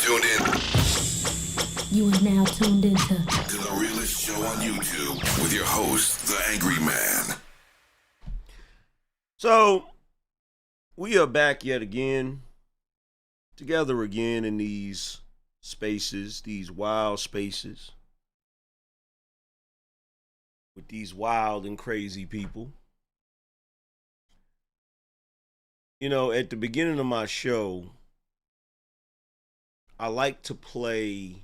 tuned in You are now tuned into to the realest show on YouTube with your host, the Angryman. So, we are back yet again, together again in these spaces, these wild spaces, with these wild and crazy people. You know, at the beginning of my show, I like to play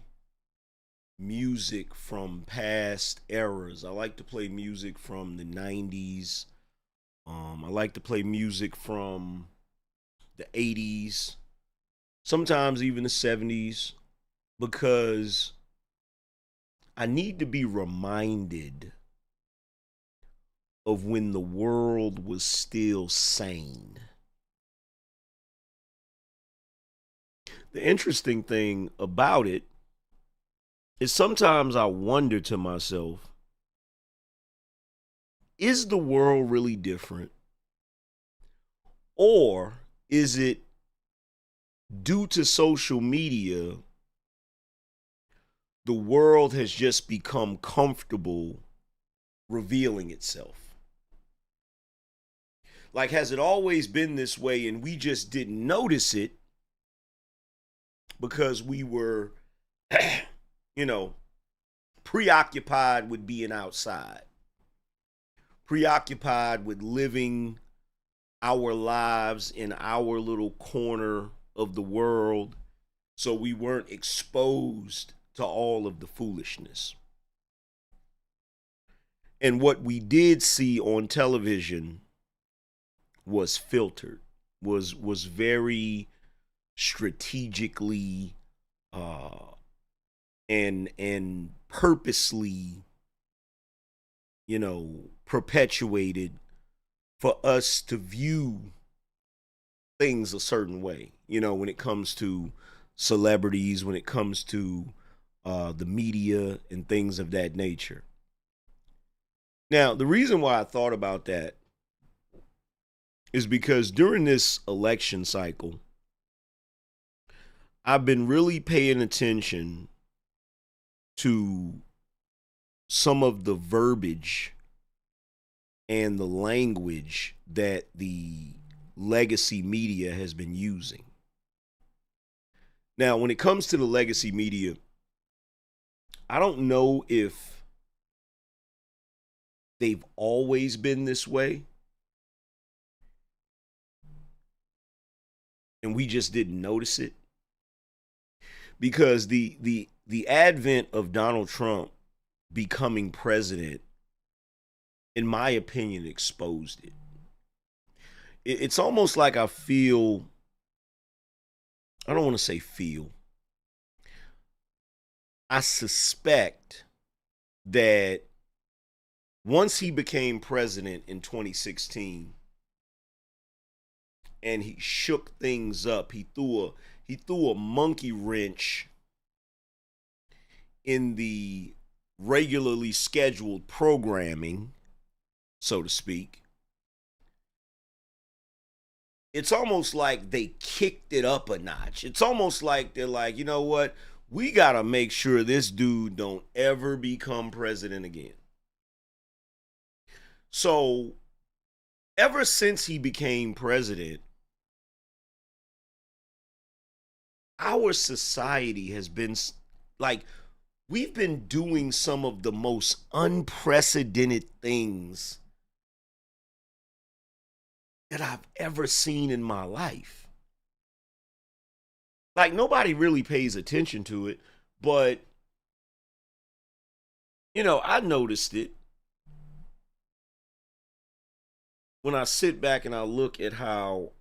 music from past eras. I like to play music from the 90s. I like to play music from the 80s, sometimes even the 70s, because I need to be reminded of when the world was still sane. The interesting thing about it is sometimes I wonder to myself, is the world really different? Or is it due to social media, the world has just become comfortable revealing itself? Like, has it always been this way and we just didn't notice it because we were, preoccupied with being outside, preoccupied with living our lives in our little corner of the world, so we weren't exposed to all of the foolishness. And what we did see on television was filtered, was very strategically and purposely, perpetuated for us to view things a certain way, when it comes to celebrities, when it comes to the media and things of that nature. Now, the reason why I thought about that is because during this election cycle, I've been really paying attention to some of the verbiage and the language that the legacy media has been using. Now, when it comes to the legacy media, I don't know if they've always been this way and we just didn't notice it, because the advent of Donald Trump becoming president, in my opinion, exposed it. It's almost like I feel, I don't want to say feel, I suspect that once he became president in 2016 and he shook things up, he threw a monkey wrench in the regularly scheduled programming, so to speak. It's almost like they kicked it up a notch. It's almost like they're like, you know what? We got to make sure this dude don't ever become president again. So, ever since he became president, our society has been like, we've been doing some of the most unprecedented things that I've ever seen in my life. Like, nobody really pays attention to it, but, I noticed it when I sit back and I look at how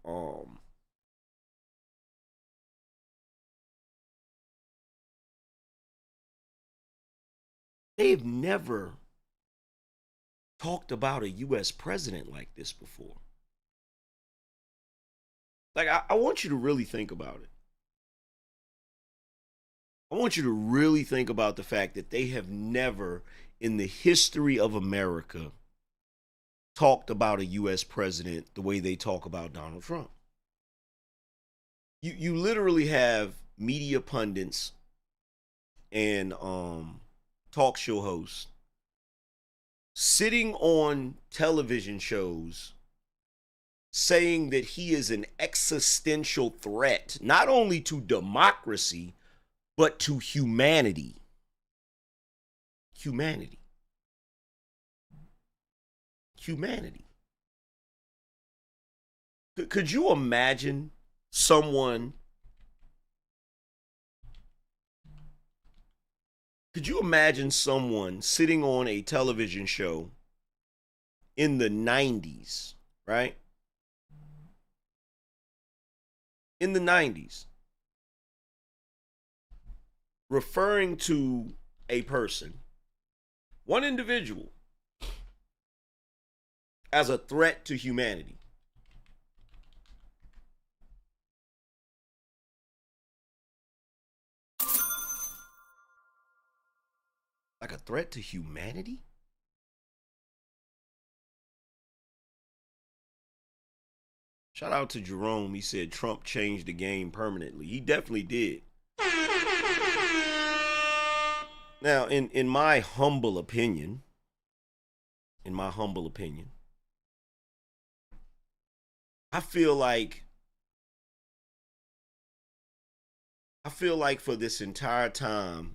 they've never talked about a U.S. president like this before. Like, I want you to really think about it. I want you to really think about the fact that they have never, in the history of America, talked about a U.S. president the way they talk about Donald Trump. You literally have media pundits and talk show hosts sitting on television shows saying that he is an existential threat, not only to democracy, but to humanity. Humanity. Could you imagine someone sitting on a television show in the 90s, right? In the 90s, referring to a person, one individual, as a threat to humanity? Like a threat to humanity? Shout out to Jerome. He said Trump changed the game permanently. He definitely did. Now, in my humble opinion, I feel like for this entire time,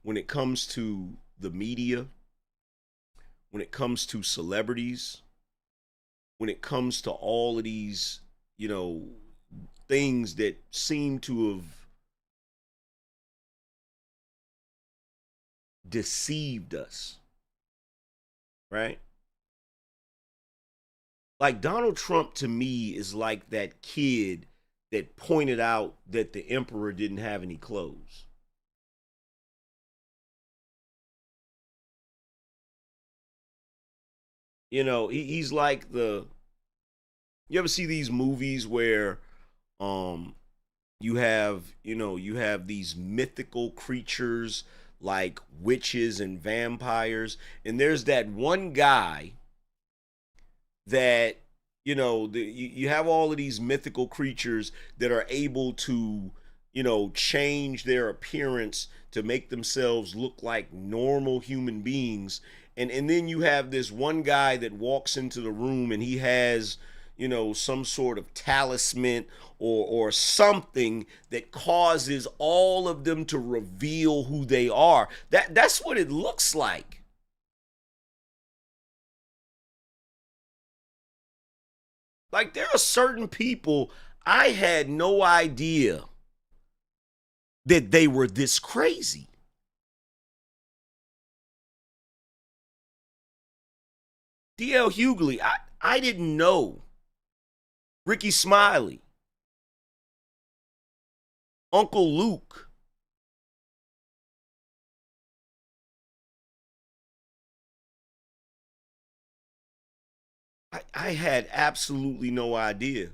when it comes to the media, when it comes to celebrities, when it comes to all of these, things that seem to have deceived us, right? Like Donald Trump to me is like that kid that pointed out that the emperor didn't have any clothes. He's like you ever see these movies where you have these mythical creatures like witches and vampires, and there's that one guy that you have all of these mythical creatures that are able to change their appearance to make themselves look like normal human beings, and then you have this one guy that walks into the room and he has some sort of talisman or something that causes all of them to reveal who they are. That's what it looks like. Like, there are certain people I had no idea that they were this crazy. D.L. Hughley, I didn't know. Ricky Smiley, Uncle Luke. I had absolutely no idea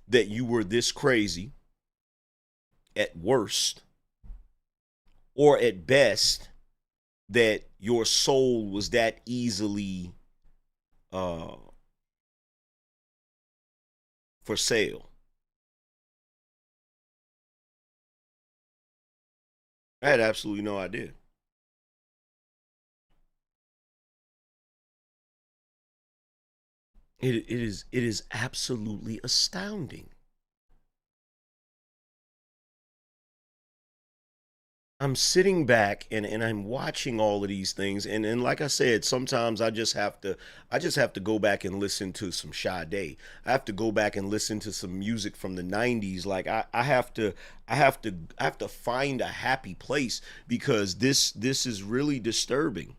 that you were this crazy at worst, or at best, that your soul was that easily for sale. I had absolutely no idea. It is absolutely astounding. I'm sitting back and I'm watching all of these things, and like I said, sometimes I just have to go back and listen to some Sade. I have to go back and listen to some music from the 90s. Like I have to find a happy place, because this is really disturbing.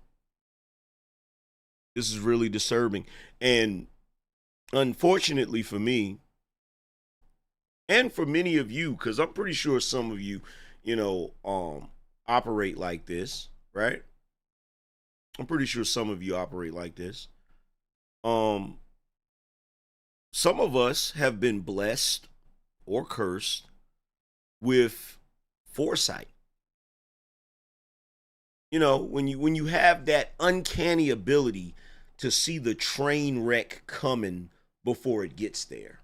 This is really disturbing. And unfortunately for me, and for many of you, because I'm pretty sure some of you, operate like this, right? I'm pretty sure some of you operate like this. Some of us have been blessed or cursed with foresight. When you have that uncanny ability to see the train wreck coming before it gets there.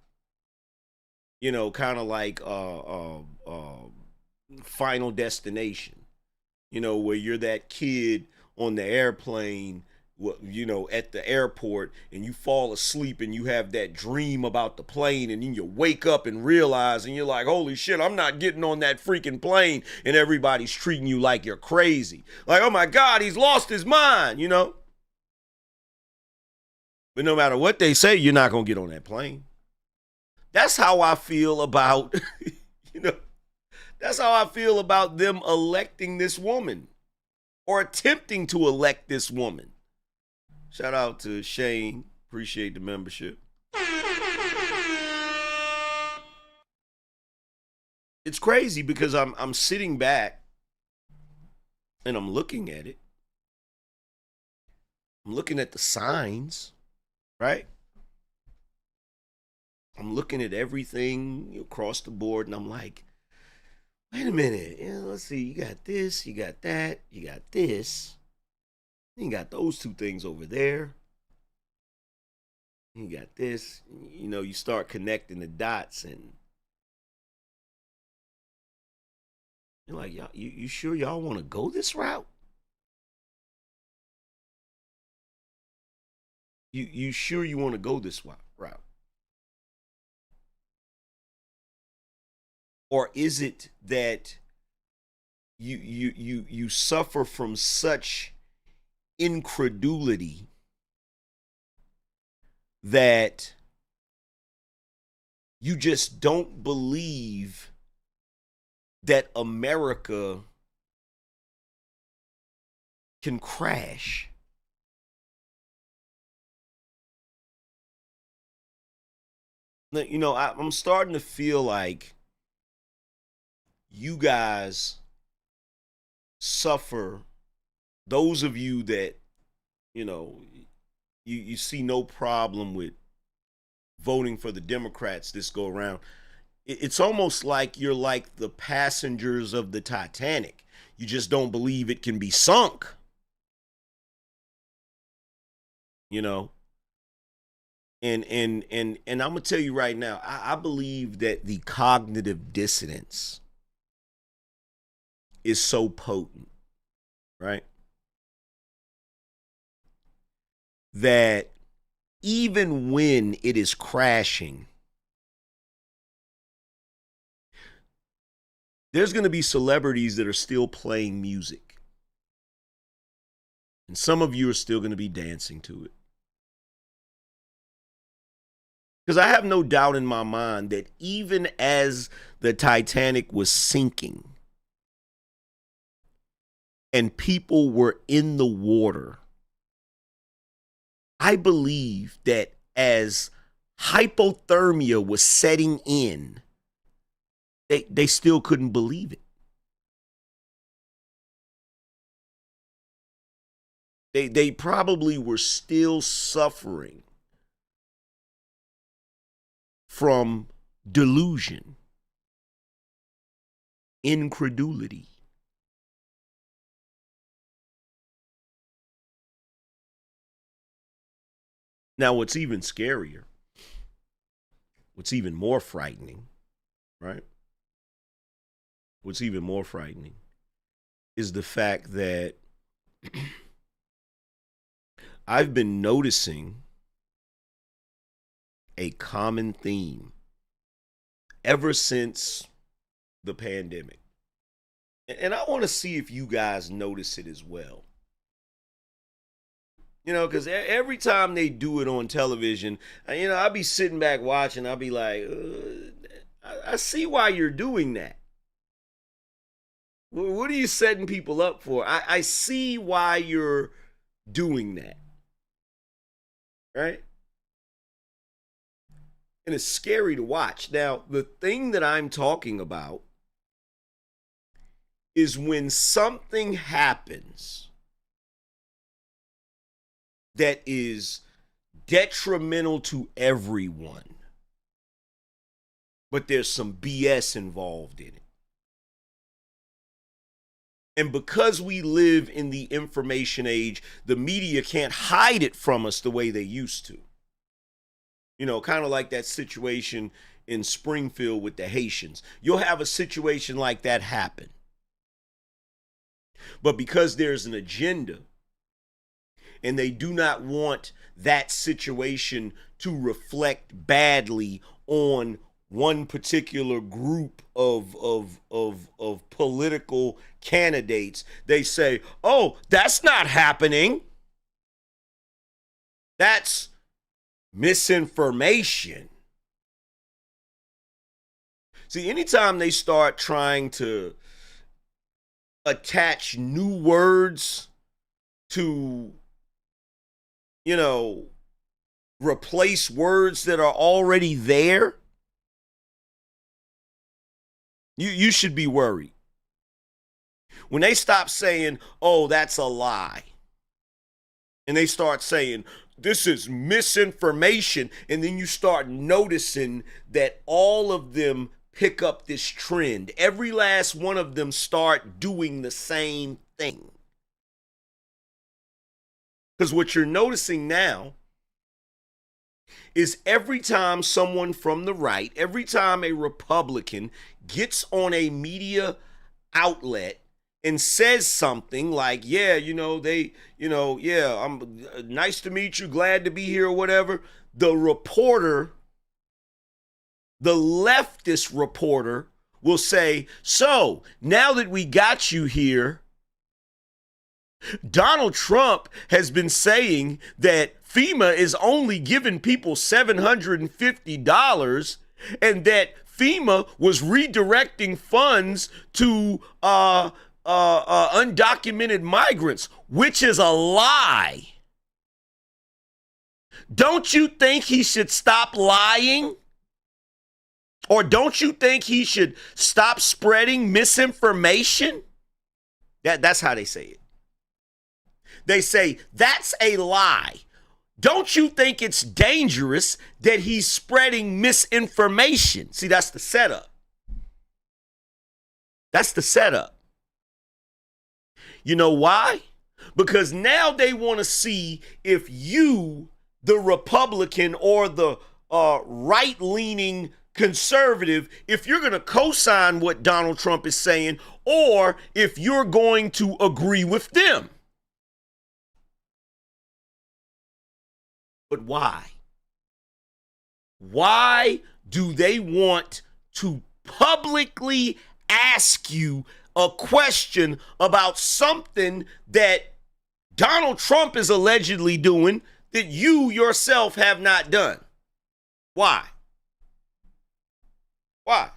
kind of like Final Destination, where you're that kid on the airplane, at the airport, and you fall asleep and you have that dream about the plane, and then you wake up and realize, and you're like, holy shit, I'm not getting on that freaking plane, and everybody's treating you like you're crazy. Like, oh my God, he's lost his mind, But no matter what they say, you're not going to get on that plane. That's how I feel about, that's how I feel about them electing this woman or attempting to elect this woman. Shout out to Shane. Appreciate the membership. It's crazy because I'm sitting back and I'm looking at it. I'm looking at the signs, right? I'm looking at everything across the board, and I'm like, wait a minute. Let's see. You got this, you got that, you got this. You got those two things over there. You got this. You start connecting the dots, and you're like, y'all, you sure y'all want to go this route? You sure you want to go this route? Or is it that you suffer from such incredulity that you just don't believe that America can crash? I'm starting to feel like you guys suffer. Those of you that, you see no problem with voting for the Democrats this go around. It's almost like you're like the passengers of the Titanic. You just don't believe it can be sunk. And I'm gonna tell you right now, I believe that the cognitive dissonance is so potent, right? That even when it is crashing, there's going to be celebrities that are still playing music. And some of you are still going to be dancing to it. Because I have no doubt in my mind that even as the Titanic was sinking and people were in the water, I believe that as hypothermia was setting in, they still couldn't believe it. They probably were still suffering from delusion, incredulity. Now, what's even scarier, what's even more frightening, right? What's even more frightening is the fact that I've been noticing a common theme ever since the pandemic. And I want to see if you guys notice it as well. Because every time they do it on television, I'll be sitting back watching. I'll be like, I see why you're doing that. What are you setting people up for? I see why you're doing that. Right? And it's scary to watch. Now, the thing that I'm talking about is when something happens that is detrimental to everyone, but there's some BS involved in it. And because we live in the information age, the media can't hide it from us the way they used to. Kind of like that situation in Springfield with the Haitians. You'll have a situation like that happen. But because there's an agenda and they do not want that situation to reflect badly on one particular group of political candidates, they say, oh, that's not happening. That's misinformation. See, anytime they start trying to attach new words to, replace words that are already there, you should be worried. When they stop saying, oh, that's a lie, and they start saying, this is misinformation, and then you start noticing that all of them pick up this trend. Every last one of them start doing the same thing. Because what you're noticing now is every time someone from the right, every time a Republican gets on a media outlet and says something like, I'm nice to meet you, glad to be here, or whatever, the reporter, the leftist reporter, will say, so now that we got you here, Donald Trump has been saying that FEMA is only giving people $750 and that FEMA was redirecting funds to undocumented migrants, which is a lie. Don't you think he should stop lying? Or don't you think he should stop spreading misinformation? That's how they say it. They say, that's a lie. Don't you think it's dangerous that he's spreading misinformation? See, that's the setup. That's the setup. You know why? Because now they want to see if you, the Republican or the right-leaning conservative, if you're going to co-sign what Donald Trump is saying, or if you're going to agree with them. But why? Why do they want to publicly ask you a question about something that Donald Trump is allegedly doing that you yourself have not done? Why? Why?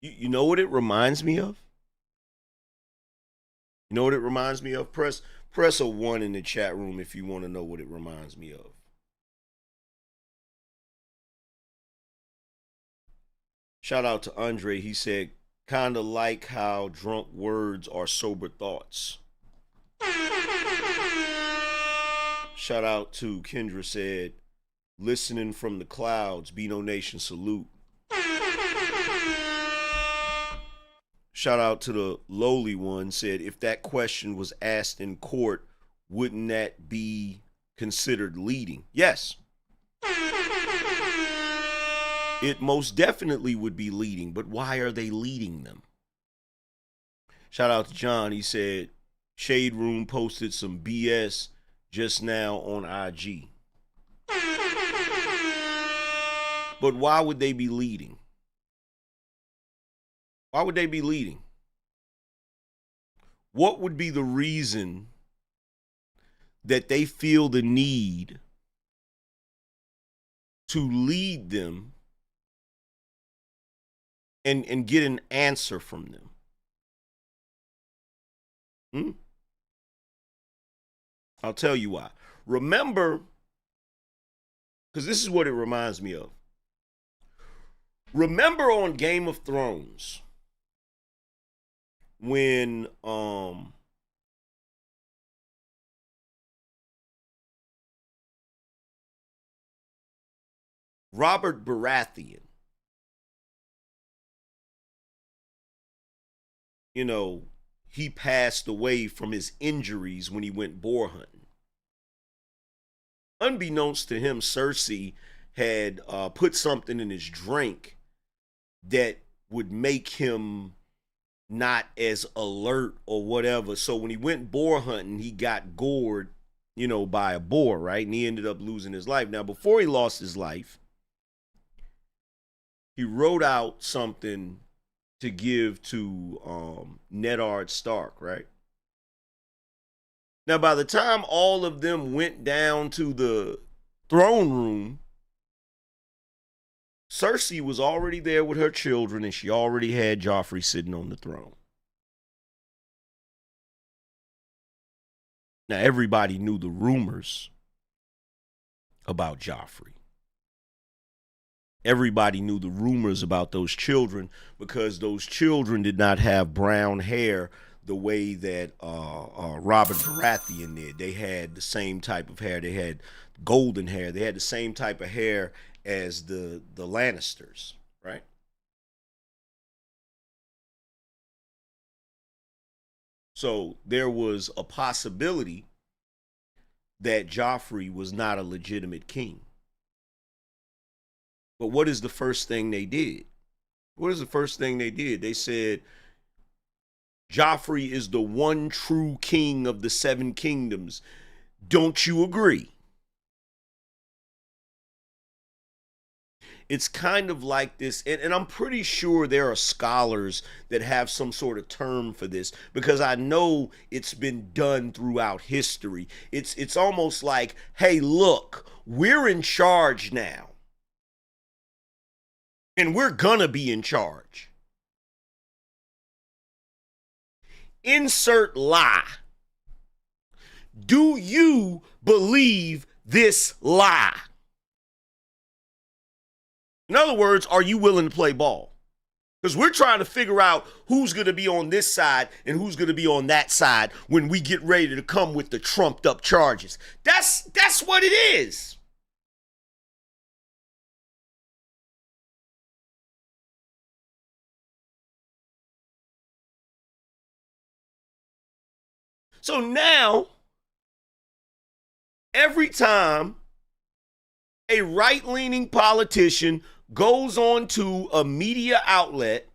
You know what it reminds me of? You know what it reminds me of? Press a 1 in the chat room if you want to know what it reminds me of. Shout out to Andre. He said, kind of like how drunk words are sober thoughts. Shout out to Kendra, said, listening from the clouds, BINO Nation salute. Shout out to the lowly one, said, if that question was asked in court, wouldn't that be considered leading? Yes. It most definitely would be leading, but why are they leading them? Shout out to John. He said, Shade Room posted some BS just now on IG. But why would they be leading? Why would they be leading? What would be the reason that they feel the need to lead them and get an answer from them? I'll tell you why. Remember, because this is what it reminds me of. Remember on Game of Thrones, when Robert Baratheon you know, he passed away from his injuries when he went boar hunting. Unbeknownst to him, Cersei had put something in his drink that would make him not as alert or whatever. So when he went boar hunting, he got gored, you know, by a boar, right? And he ended up losing his life. Now, before he lost his life, he wrote out something to give to Ned Stark, right? Now, by the time all of them went down to the throne room, Cersei was already there with her children, and she already had Joffrey sitting on the throne. Now, everybody knew the rumors about Joffrey. Everybody knew the rumors about those children because those children did not have brown hair the way that Robert Baratheon did. They had the same type of hair. They had golden hair. They had the same type of hair as the Lannisters, right? So there was a possibility that Joffrey was not a legitimate king. But what is the first thing they did? What is the first thing they did? They said, Joffrey is the one true king of the seven kingdoms. Don't you agree? It's kind of like this, and I'm pretty sure there are scholars that have some sort of term for this because I know it's been done throughout history. It's almost like, hey, look, we're in charge now. And we're gonna be in charge. Insert lie. Do you believe this lie? In other words, are you willing to play ball? Because we're trying to figure out who's going to be on this side and who's going to be on that side when we get ready to come with the trumped up charges. That's what it is. So now, every time a right-leaning politician goes on to a media outlet,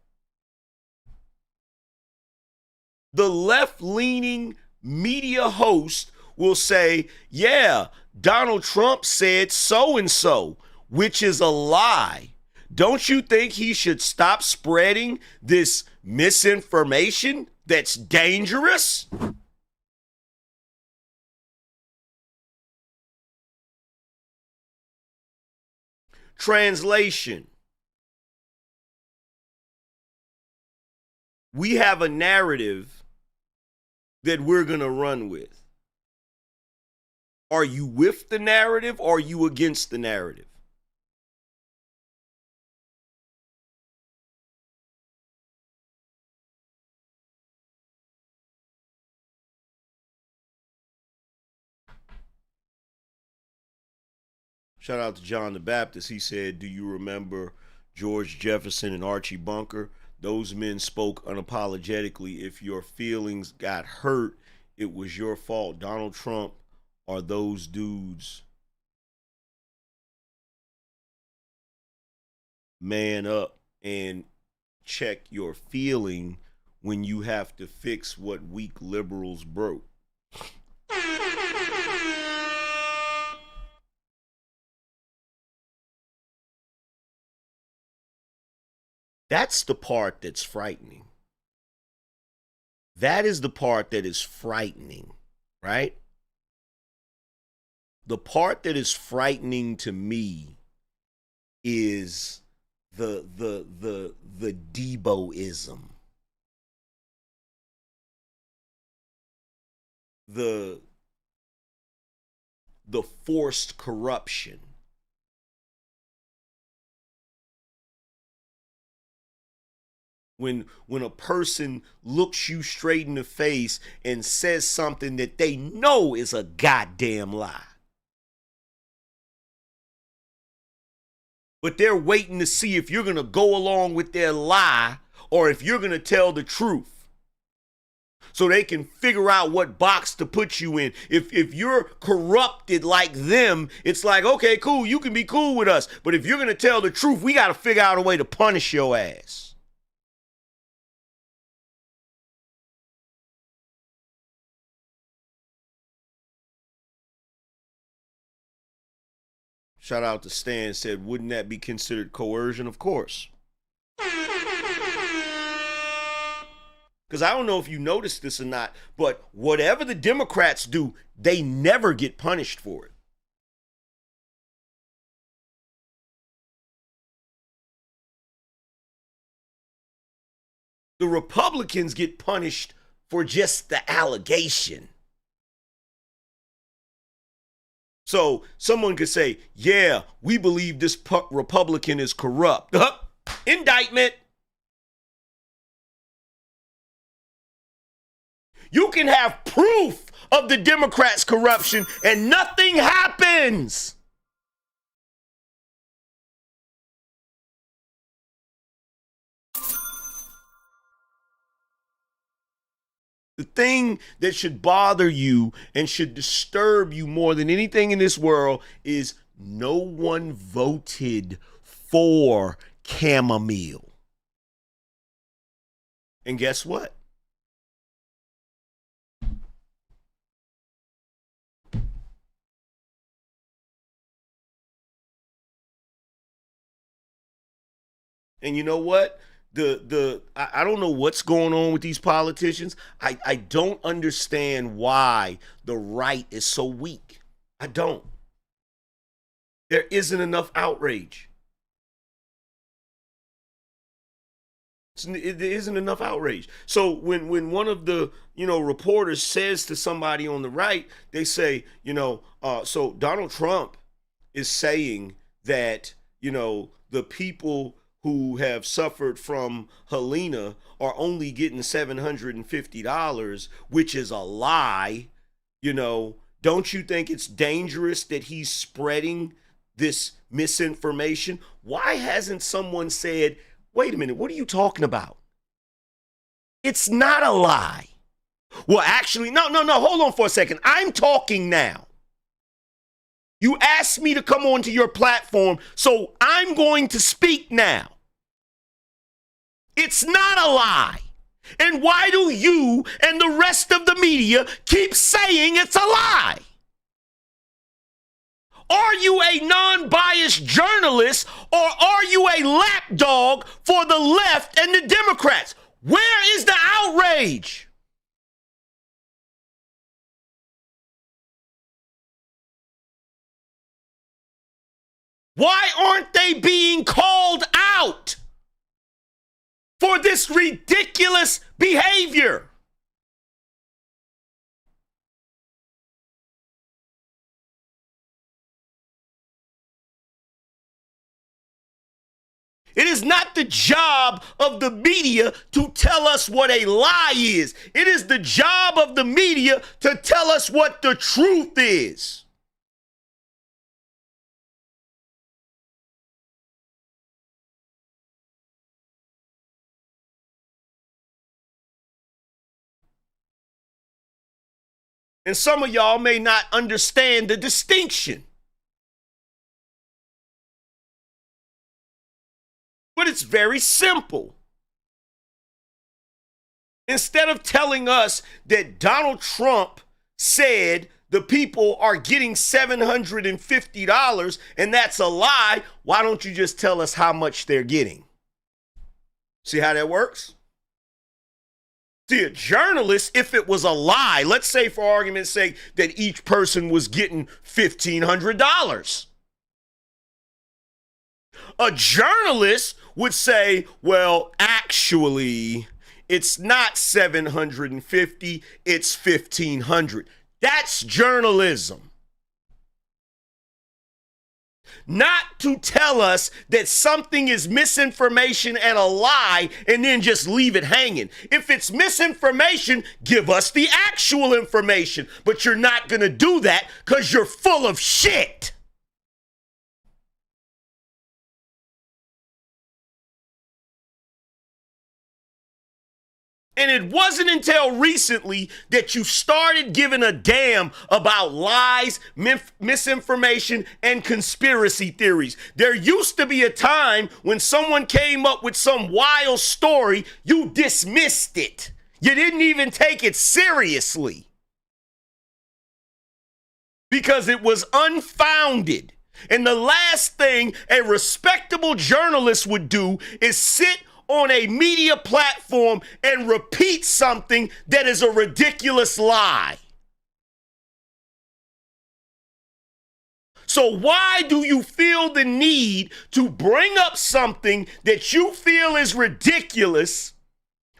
the left-leaning media host will say, yeah, Donald Trump said so-and-so, which is a lie. Don't you think he should stop spreading this misinformation that's dangerous? Translation. We have a narrative that we're going to run with. Are you with the narrative or are you against the narrative? Shout out to John the Baptist. He said, do you remember George Jefferson and Archie Bunker? Those men spoke unapologetically. If your feelings got hurt, it was your fault. Donald Trump or those dudes. Man up and check your feeling when you have to fix what weak liberals broke. That's the part that's frightening. That is the part that is frightening, right? The part that is frightening to me is the Deboism. The forced corruption. When a person looks you straight in the face and says something that they know is a goddamn lie. But they're waiting to see if you're going to go along with their lie or if you're going to tell the truth. so they can figure out what box to put you in. If you're corrupted like them, it's like, okay, cool, you can be cool with us. But if you're going to tell the truth, we got to figure out a way to punish your ass. Shout out to Stan, said, wouldn't that be considered coercion? Of course. Because I don't know if you noticed this or not, but whatever the Democrats do, they never get punished for it. The Republicans get punished for just the allegation. So someone could say, yeah, we believe this Republican is corrupt. Indictment. You can have proof of the Democrats' corruption and nothing happens. The thing that should bother you and should disturb you more than anything in this world is no one voted for chamomile. And guess what? And you know what? I don't know what's going on with these politicians. I don't understand why the right is so weak. I don't. There isn't enough outrage. There isn't enough outrage. So when one of the reporters says to somebody on the right, they say, so Donald Trump is saying that the people who have suffered from Helena are only getting $750, which is a lie. Don't you think it's dangerous that he's spreading this misinformation? Why hasn't someone said, wait a minute, what are you talking about? It's not a lie. Well, actually, no, hold on for a second. I'm talking now. You asked me to come onto your platform, so I'm going to speak now. It's not a lie. And why do you and the rest of the media keep saying it's a lie? Are you a non-biased journalist, or are you a lapdog for the left and the Democrats? Where is the outrage? Why aren't they being called out for this ridiculous behavior? It is not the job of the media to tell us what a lie is. It is the job of the media to tell us what the truth is. And some of y'all may not understand the distinction. But it's very simple. Instead of telling us that Donald Trump said the people are getting $750 and that's a lie, why don't you just tell us how much they're getting? See how that works? See, a journalist, if it was a lie, let's say for argument's sake that each person was getting $1,500. A journalist would say, well, actually, it's not 750, it's 1,500. That's journalism. Not to tell us that something is misinformation and a lie and then just leave it hanging. If it's misinformation, give us the actual information. But you're not going to do that because you're full of shit. And it wasn't until recently that you started giving a damn about lies, misinformation, and conspiracy theories. There used to be a time when someone came up with some wild story, you dismissed it. You didn't even take it seriously because it was unfounded. And the last thing a respectable journalist would do is sit on a media platform and repeat something that is a ridiculous lie. So why do you feel the need to bring up something that you feel is ridiculous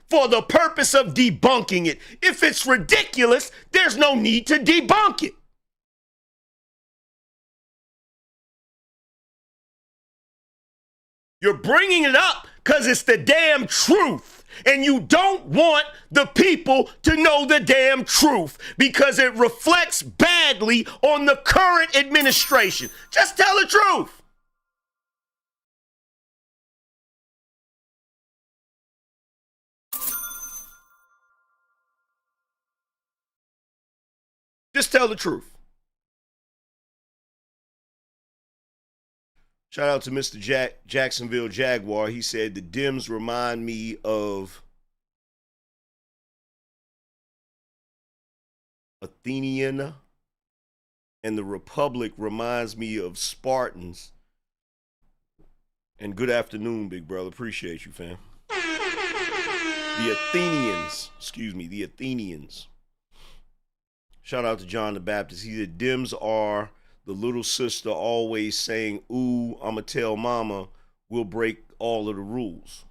for the purpose of debunking it? If it's ridiculous, there's no need to debunk it. You're bringing it up because it's the damn truth. And you don't want the people to know the damn truth because it reflects badly on the current administration. Just tell the truth. Just tell the truth. Shout out to Mr. Jacksonville Jaguar. He said the Dems remind me of Athenian, and the Republic reminds me of Spartans. And good afternoon, big brother. Appreciate you, fam. The Athenians. Shout out to John the Baptist. He said Dems are the little sister always saying, ooh, I'ma tell mama, we'll break all of the rules.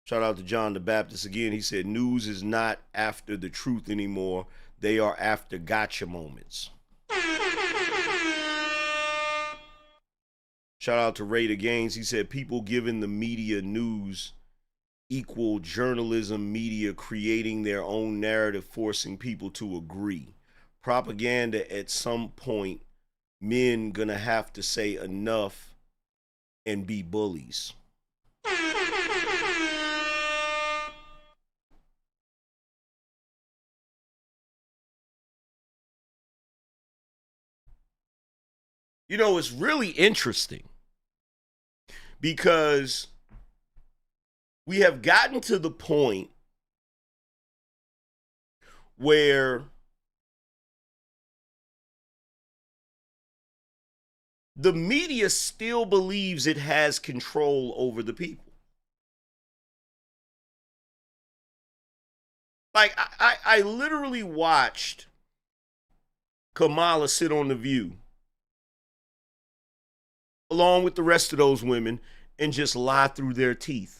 Shout out to John the Baptist again. He said, news is not after the truth anymore. They are after gotcha moments. Shout out to Raider Gaines. He said, people giving the media news equal journalism media creating their own narrative, forcing people to agree. Propaganda at some point, men gonna have to say enough and be bullies. You know, it's really interesting because we have gotten to the point where the media still believes it has control over the people. Like, I literally watched Kamala sit on The View along with the rest of those women and just lie through their teeth.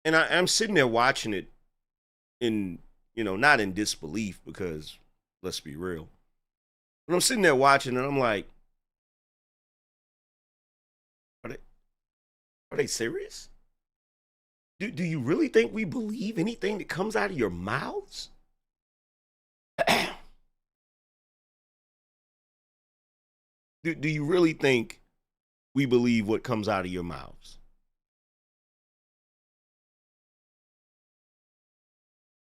And I'm sitting there watching it in, not in disbelief because, let's be real. But I'm sitting there watching and I'm like, are they serious? Do you really think we believe anything that comes out of your mouths? Do you really think we believe what comes out of your mouths?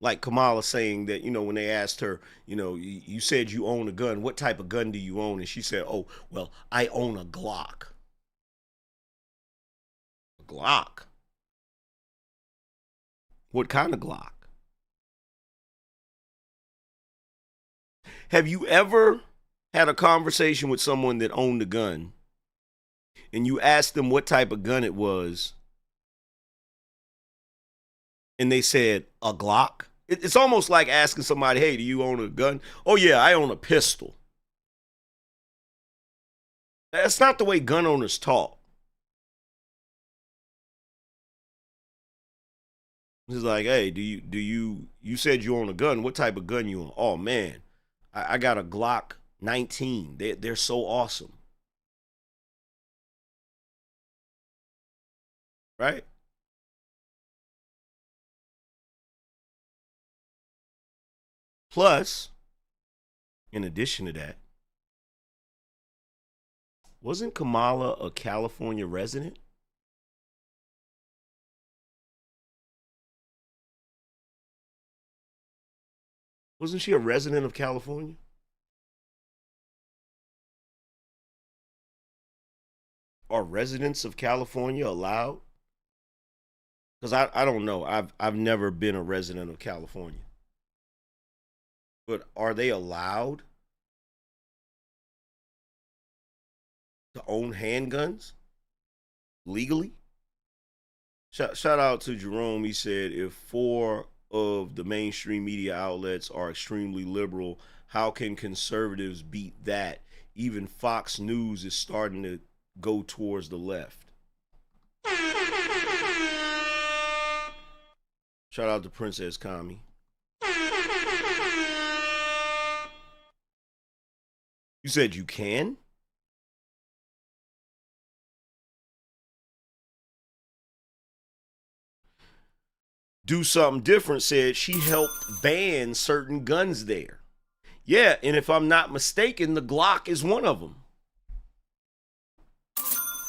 Like Kamala saying that, when they asked her, you said you own a gun. What type of gun do you own? And she said, oh, well, I own a Glock. A Glock? What kind of Glock? Have you ever had a conversation with someone that owned a gun and you asked them what type of gun it was and they said a Glock? It's almost like asking somebody, hey, do you own a gun? Oh yeah, I own a pistol. That's not the way gun owners talk. It's like, hey, you said you own a gun. What type of gun you own? Oh man, I got a Glock 19. They're so awesome. Right? Plus, in addition to that, Wasn't Kamala a California resident? Wasn't she a resident of California? Are residents of California allowed? Because I don't know. I've never been a resident of California. But are they allowed to own handguns legally? Shout out to Jerome. He said if four of the mainstream media outlets are extremely liberal, how can conservatives beat that? Even Fox News is starting to go towards the left. Shout out to Princess Kami. You said you can? Do Something Different said she helped ban certain guns there. Yeah, and if I'm not mistaken, the Glock is one of them.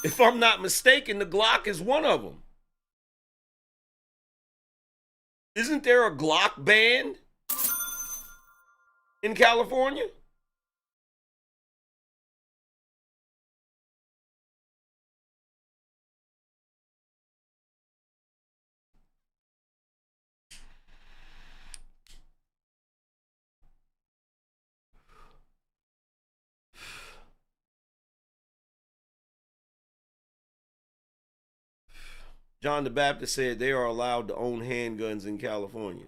If I'm not mistaken, the Glock is one of them. Isn't there a Glock ban in California? John the Baptist said they are allowed to own handguns in California.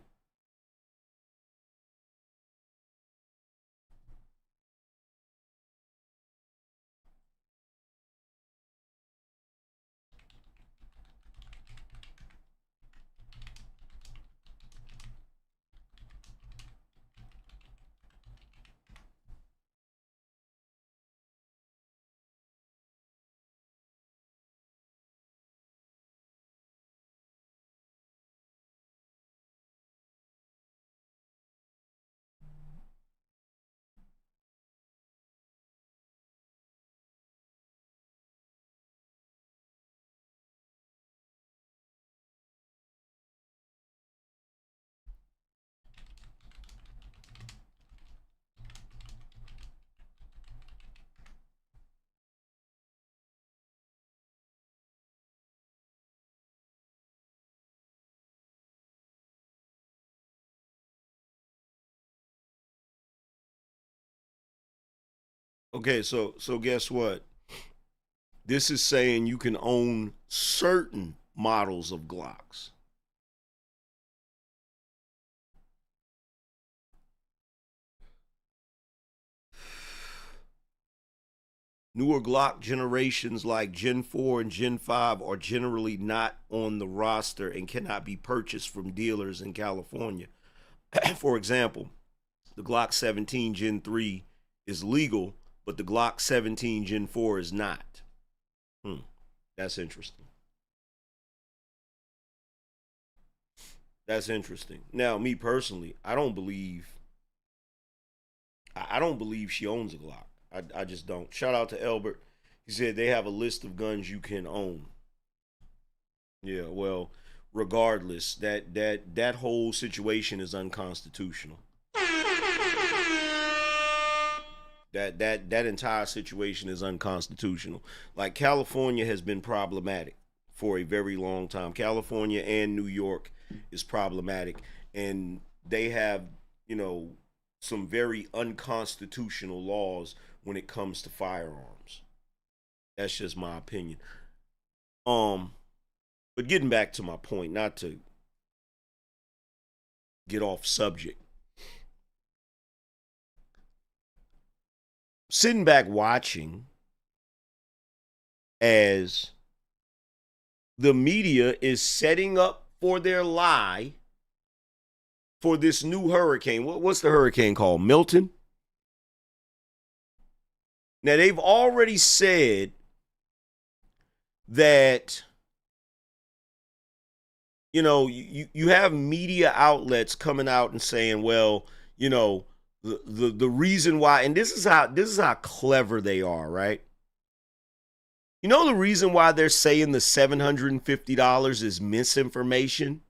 Okay, so guess what? This is saying you can own certain models of Glocks. Newer Glock generations like Gen 4 and Gen 5 are generally not on the roster and cannot be purchased from dealers in California. For example, the Glock 17 Gen 3 is legal, but the Glock 17 Gen 4 is not. That's interesting. That's interesting. Now, me personally, I don't believe she owns a Glock. I just don't. Shout out to Elbert. He said they have a list of guns you can own. Yeah, well, regardless, that whole situation is unconstitutional. That entire situation is unconstitutional. Like California has been problematic for a very long time. California and New York is problematic, and they have, some very unconstitutional laws when it comes to firearms. That's just my opinion. But getting back to my point, not to get off subject. Sitting back watching as the media is setting up for their lie for this new hurricane. What's the hurricane called? Milton? Now, they've already said that, you have media outlets coming out and saying, well, the reason why, and this is how clever they are, right? You know the reason why they're saying the $750 is misinformation?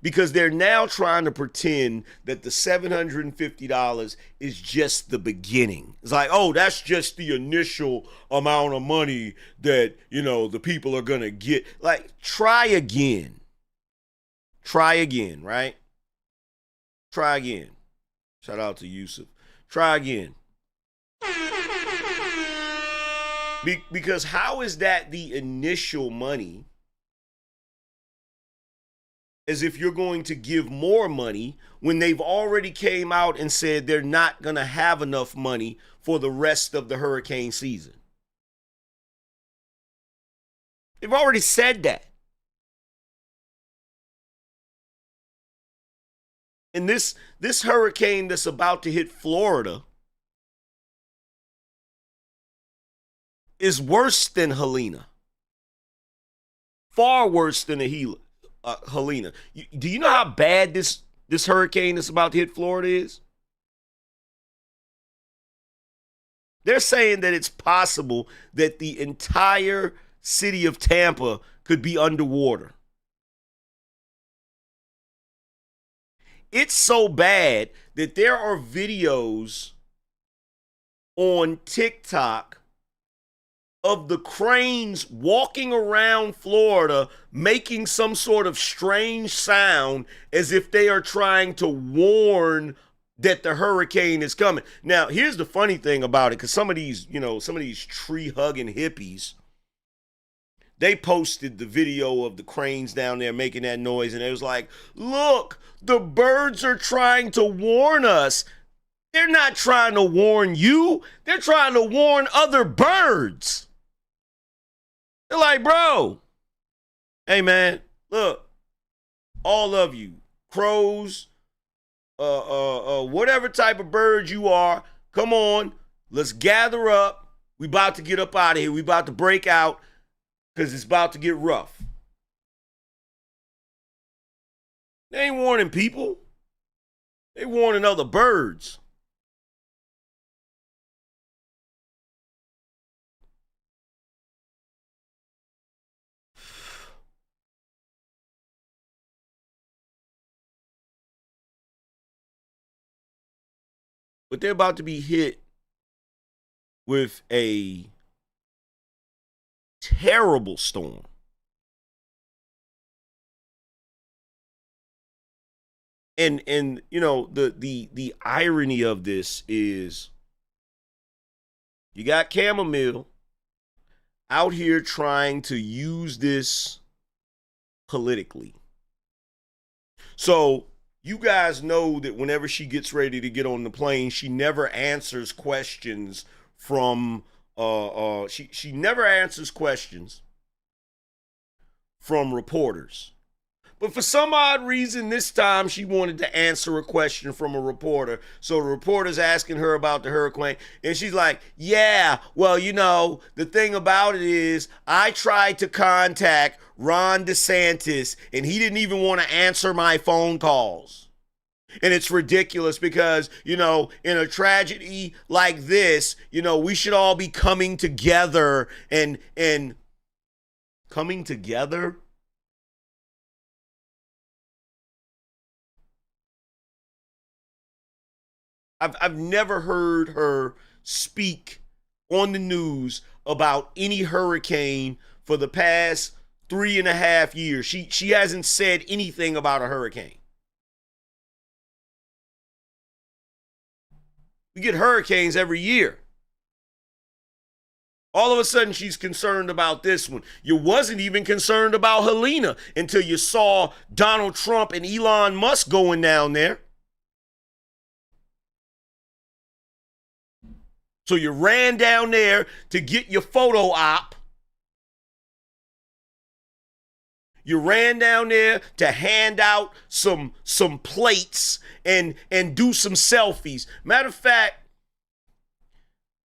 Because they're now trying to pretend that the $750 is just the beginning. It's like, oh, that's just the initial amount of money that, the people are going to get. Like, try again. Try again, right? Try again. Shout out to Yusuf. Try again. Because how is that the initial money as if you're going to give more money when they've already came out and said they're not going to have enough money for the rest of the hurricane season? They've already said that. And this hurricane that's about to hit Florida is worse than Helena. Far worse than Helena. Do you know how bad this hurricane that's about to hit Florida is? They're saying that it's possible that the entire city of Tampa could be underwater. It's so bad that there are videos on TikTok of the cranes walking around Florida making some sort of strange sound as if they are trying to warn that the hurricane is coming. Now, here's the funny thing about it, because some of these tree-hugging hippies, they posted the video of the cranes down there making that noise, and it was like, look, the birds are trying to warn us. They're not trying to warn you. They're trying to warn other birds. They're like, bro, hey, man, look, all of you, crows, whatever type of bird you are, come on, let's gather up. We about to get up out of here. We about to break out because it's about to get rough. They ain't warning people. They warning other birds. But they're about to be hit with a terrible storm. And the irony of this is you got Chamomile out here trying to use this politically. So you guys know that whenever she gets ready to get on the plane, she never answers questions from she never answers questions from reporters. But for some odd reason, this time she wanted to answer a question from a reporter. So the reporter's asking her about the hurricane, and she's like, yeah, well, the thing about it is I tried to contact Ron DeSantis, and he didn't even want to answer my phone calls. And it's ridiculous because, in a tragedy like this, we should all be coming together and coming together. I've never heard her speak on the news about any hurricane for the past 3.5 years. She hasn't said anything about a hurricane. We get hurricanes every year. All of a sudden, she's concerned about this one. You wasn't even concerned about Helena until you saw Donald Trump and Elon Musk going down there. So you ran down there to get your photo op. You ran down there to hand out some plates and do some selfies. Matter of fact,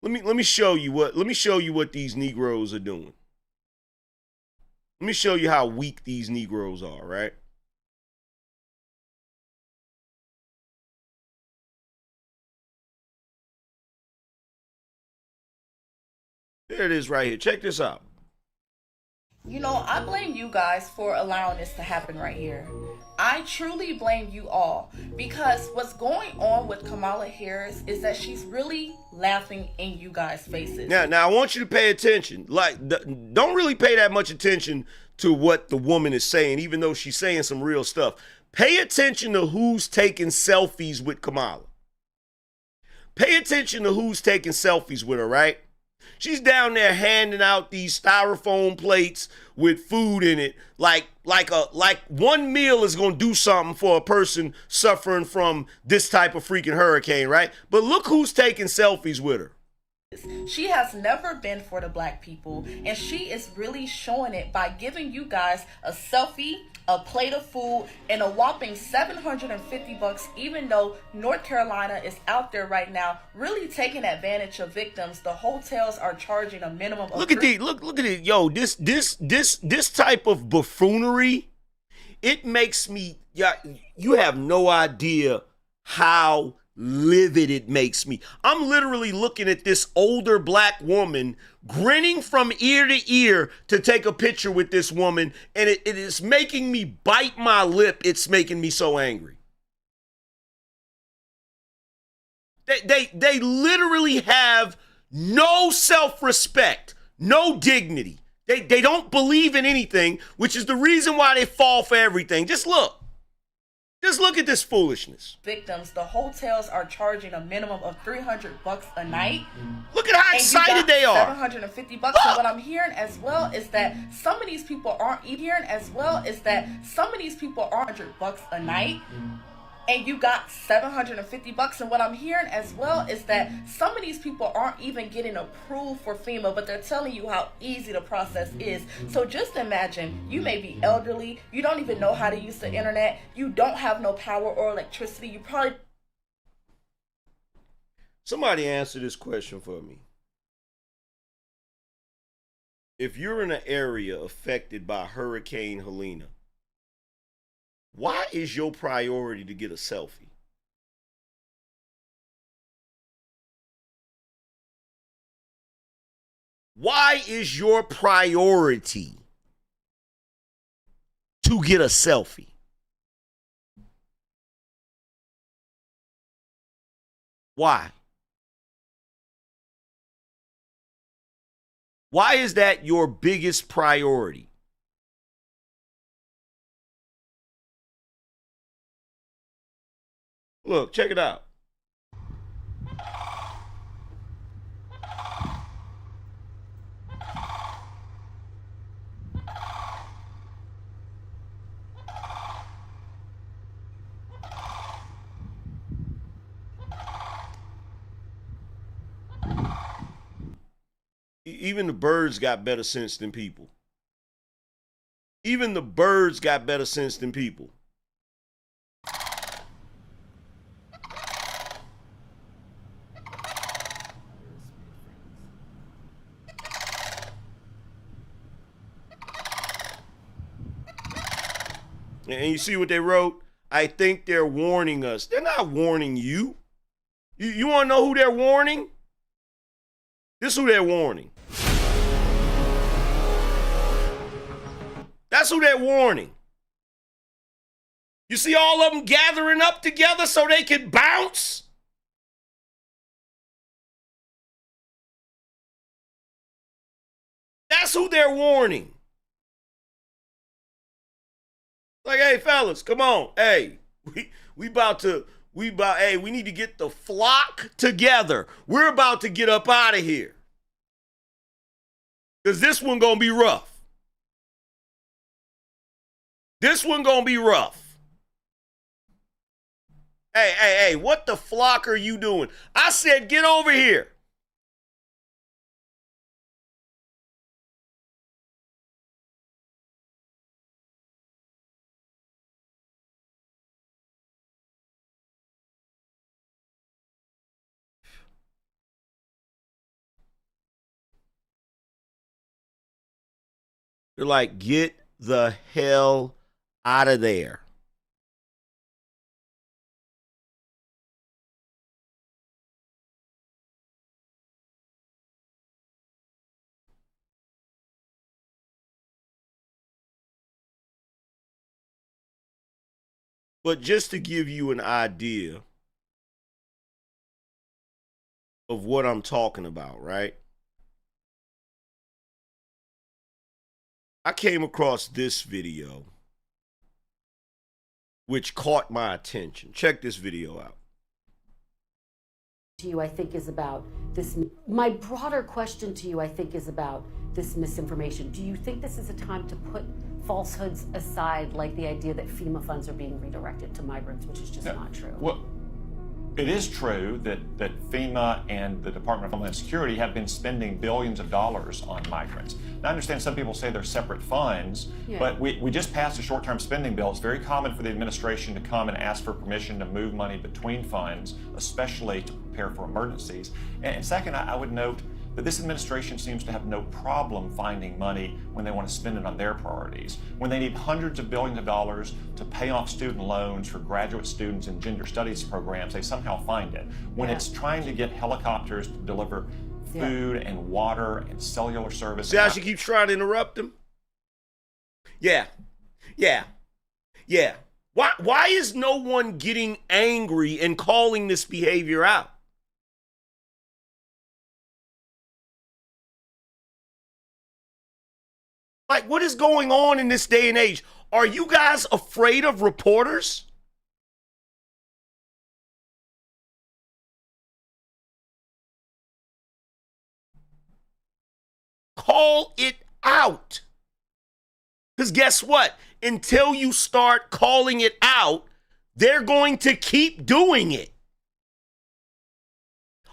let me show you what these Negroes are doing. Let me show you how weak these Negroes are, right? There it is right here. Check this out. You know, I blame you guys for allowing this to happen right here. I truly blame you all because what's going on with Kamala Harris is that she's really laughing in you guys' faces. Now I want you to pay attention. Don't really pay that much attention to what the woman is saying, even though she's saying some real stuff. Pay attention to who's taking selfies with Kamala. Pay attention to who's taking selfies with her, right? She's down there handing out these styrofoam plates with food in it, like one meal is gonna do something for a person suffering from this type of freaking hurricane, right? But look who's taking selfies with her. She has never been for the black people, and she is really showing it by giving you guys a selfie, a plate of food, and a whopping $750, even though North Carolina is out there right now really taking advantage of victims. The hotels are charging a minimum of look at it. Yo, this type of buffoonery, it makes me, you have no idea how livid it makes me. I'm literally looking at this older black woman grinning from ear to ear to take a picture with this woman, and it is making me bite my lip. It's making me so angry. They literally have no self-respect, no dignity. They don't believe in anything, which is the reason why they fall for everything. Just look at this foolishness. Victims, the hotels are charging a minimum of $300 a night. Look at how excited they are. $750. And what I'm hearing as well is that some of these people aren't $100 a night. And you got $750. And what I'm hearing as well is that some of these people aren't even getting approved for FEMA, but they're telling you how easy the process is. So just imagine, you may be elderly, you don't even know how to use the internet, you don't have no power or electricity, you probably... Somebody answer this question for me. If you're in an area affected by Hurricane Helena, why is your priority to get a selfie? Why is your priority to get a selfie? Why? Why is that your biggest priority? Look, check it out. Even the birds got better sense than people. Even the birds got better sense than people. And you see what they wrote? I think they're warning us. They're not warning you. You want to know who they're warning? This is who they're warning. That's who they're warning. You see all of them gathering up together so they can bounce? That's who they're warning. Like, hey, fellas, come on. Hey, we need to get the flock together. We're about to get up out of here. Because this one gonna be rough. This one gonna be rough. Hey, what the flock are you doing? I said, get over here. They're like, get the hell out of there. But just to give you an idea of what I'm talking about, right? I came across this video which caught my attention. Check this video out. To you, I think, is about this. My broader question to you, I think, is about this misinformation. Do you think this is a time to put falsehoods aside, like the idea that FEMA funds are being redirected to migrants, which is just not true? Well, it is true that FEMA and the Department of Homeland Security have been spending billions of dollars on migrants. Now, I understand some people say they're separate funds, but we just passed a short-term spending bill. It's very common for the administration to come and ask for permission to move money between funds, especially to prepare for emergencies. And second, I would note that this administration seems to have no problem finding money when they want to spend it on their priorities. When they need hundreds of billions of dollars to pay off student loans for graduate students in gender studies programs, they somehow find it. When it's trying to get helicopters to deliver food and water and cellular service. See how she keeps trying to interrupt him? Yeah. Why is no one getting angry and calling this behavior out? Like, what is going on in this day and age? Are you guys afraid of reporters? Call it out. Because guess what? Until you start calling it out, they're going to keep doing it.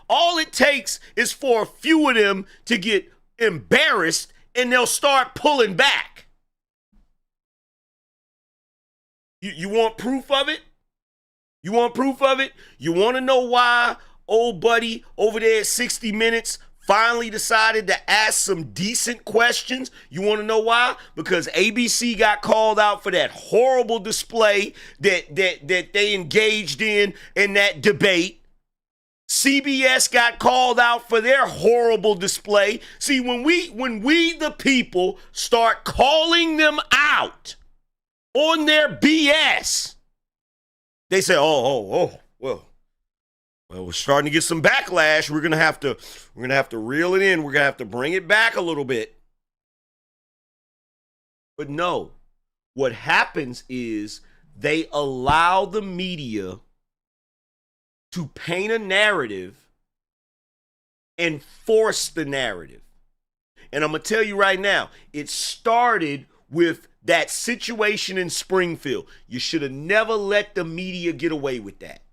All it takes is for a few of them to get embarrassed and they'll start pulling back. You want proof of it? You want proof of it? You want to know why old buddy over there at 60 Minutes finally decided to ask some decent questions? You want to know why? Because ABC got called out for that horrible display that they engaged in that debate. CBS got called out for their horrible display. See, when we the people start calling them out on their BS, they say, well, we're starting to get some backlash. We're gonna have to reel it in. We're gonna have to bring it back a little bit. But no, what happens is they allow the media to paint a narrative and force the narrative. And I'm going to tell you right now, it started with that situation in Springfield. You should have never let the media get away with that.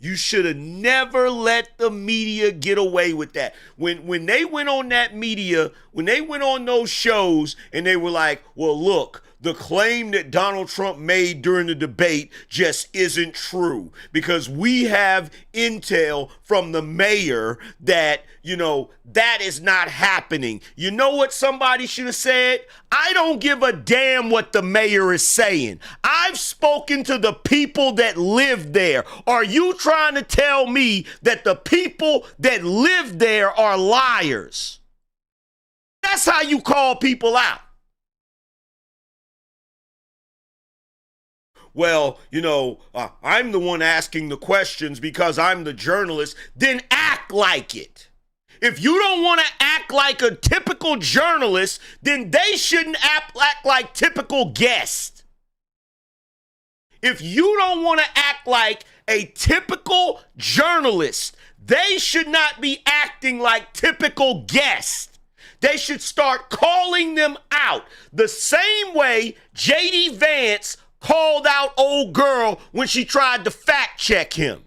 You should have never let the media get away with that. When they went on that media, when they went on those shows and they were like, well, look, the claim that Donald Trump made during the debate just isn't true because we have intel from the mayor that, that is not happening. You know what somebody should have said? I don't give a damn what the mayor is saying. I've spoken to the people that live there. Are you trying to tell me that the people that live there are liars? That's how you call people out. Well, I'm the one asking the questions because I'm the journalist. Then act like it. If you don't want to act like a typical journalist, then they shouldn't act like typical guests. If you don't want to act like a typical journalist, they should not be acting like typical guests. They should start calling them out the same way J.D. Vance called out old girl when she tried to fact check him.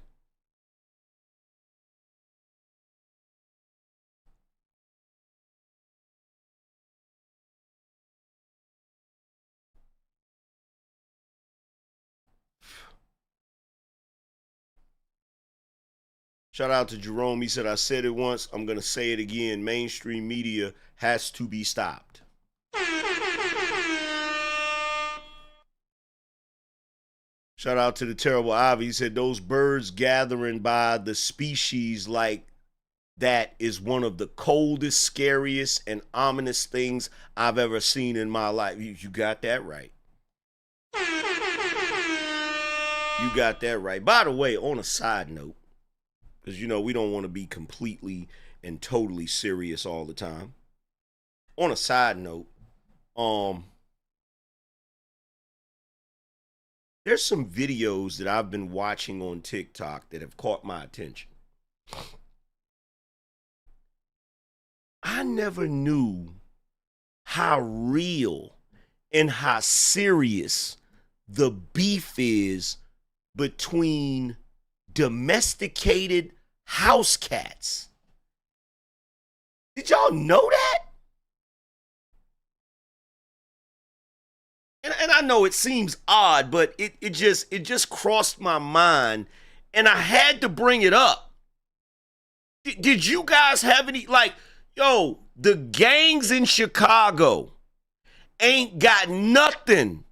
Shout out to Jerome. He said, I said it once, I'm going to say it again. Mainstream media has to be stopped. Shout out to the Terrible Ivy. He said, those birds gathering by the species like that is one of the coldest, scariest, and ominous things I've ever seen in my life. You got that right. You got that right. By the way, on a side note, because you know we don't want to be completely and totally serious all the time. On a side note, there's some videos that I've been watching on TikTok that have caught my attention. I never knew how real and how serious the beef is between domesticated house cats. Did y'all know that? And I know it seems odd, but it just crossed my mind, and I had to bring it up. Did you guys have any, like, yo, the gangs in Chicago ain't got nothing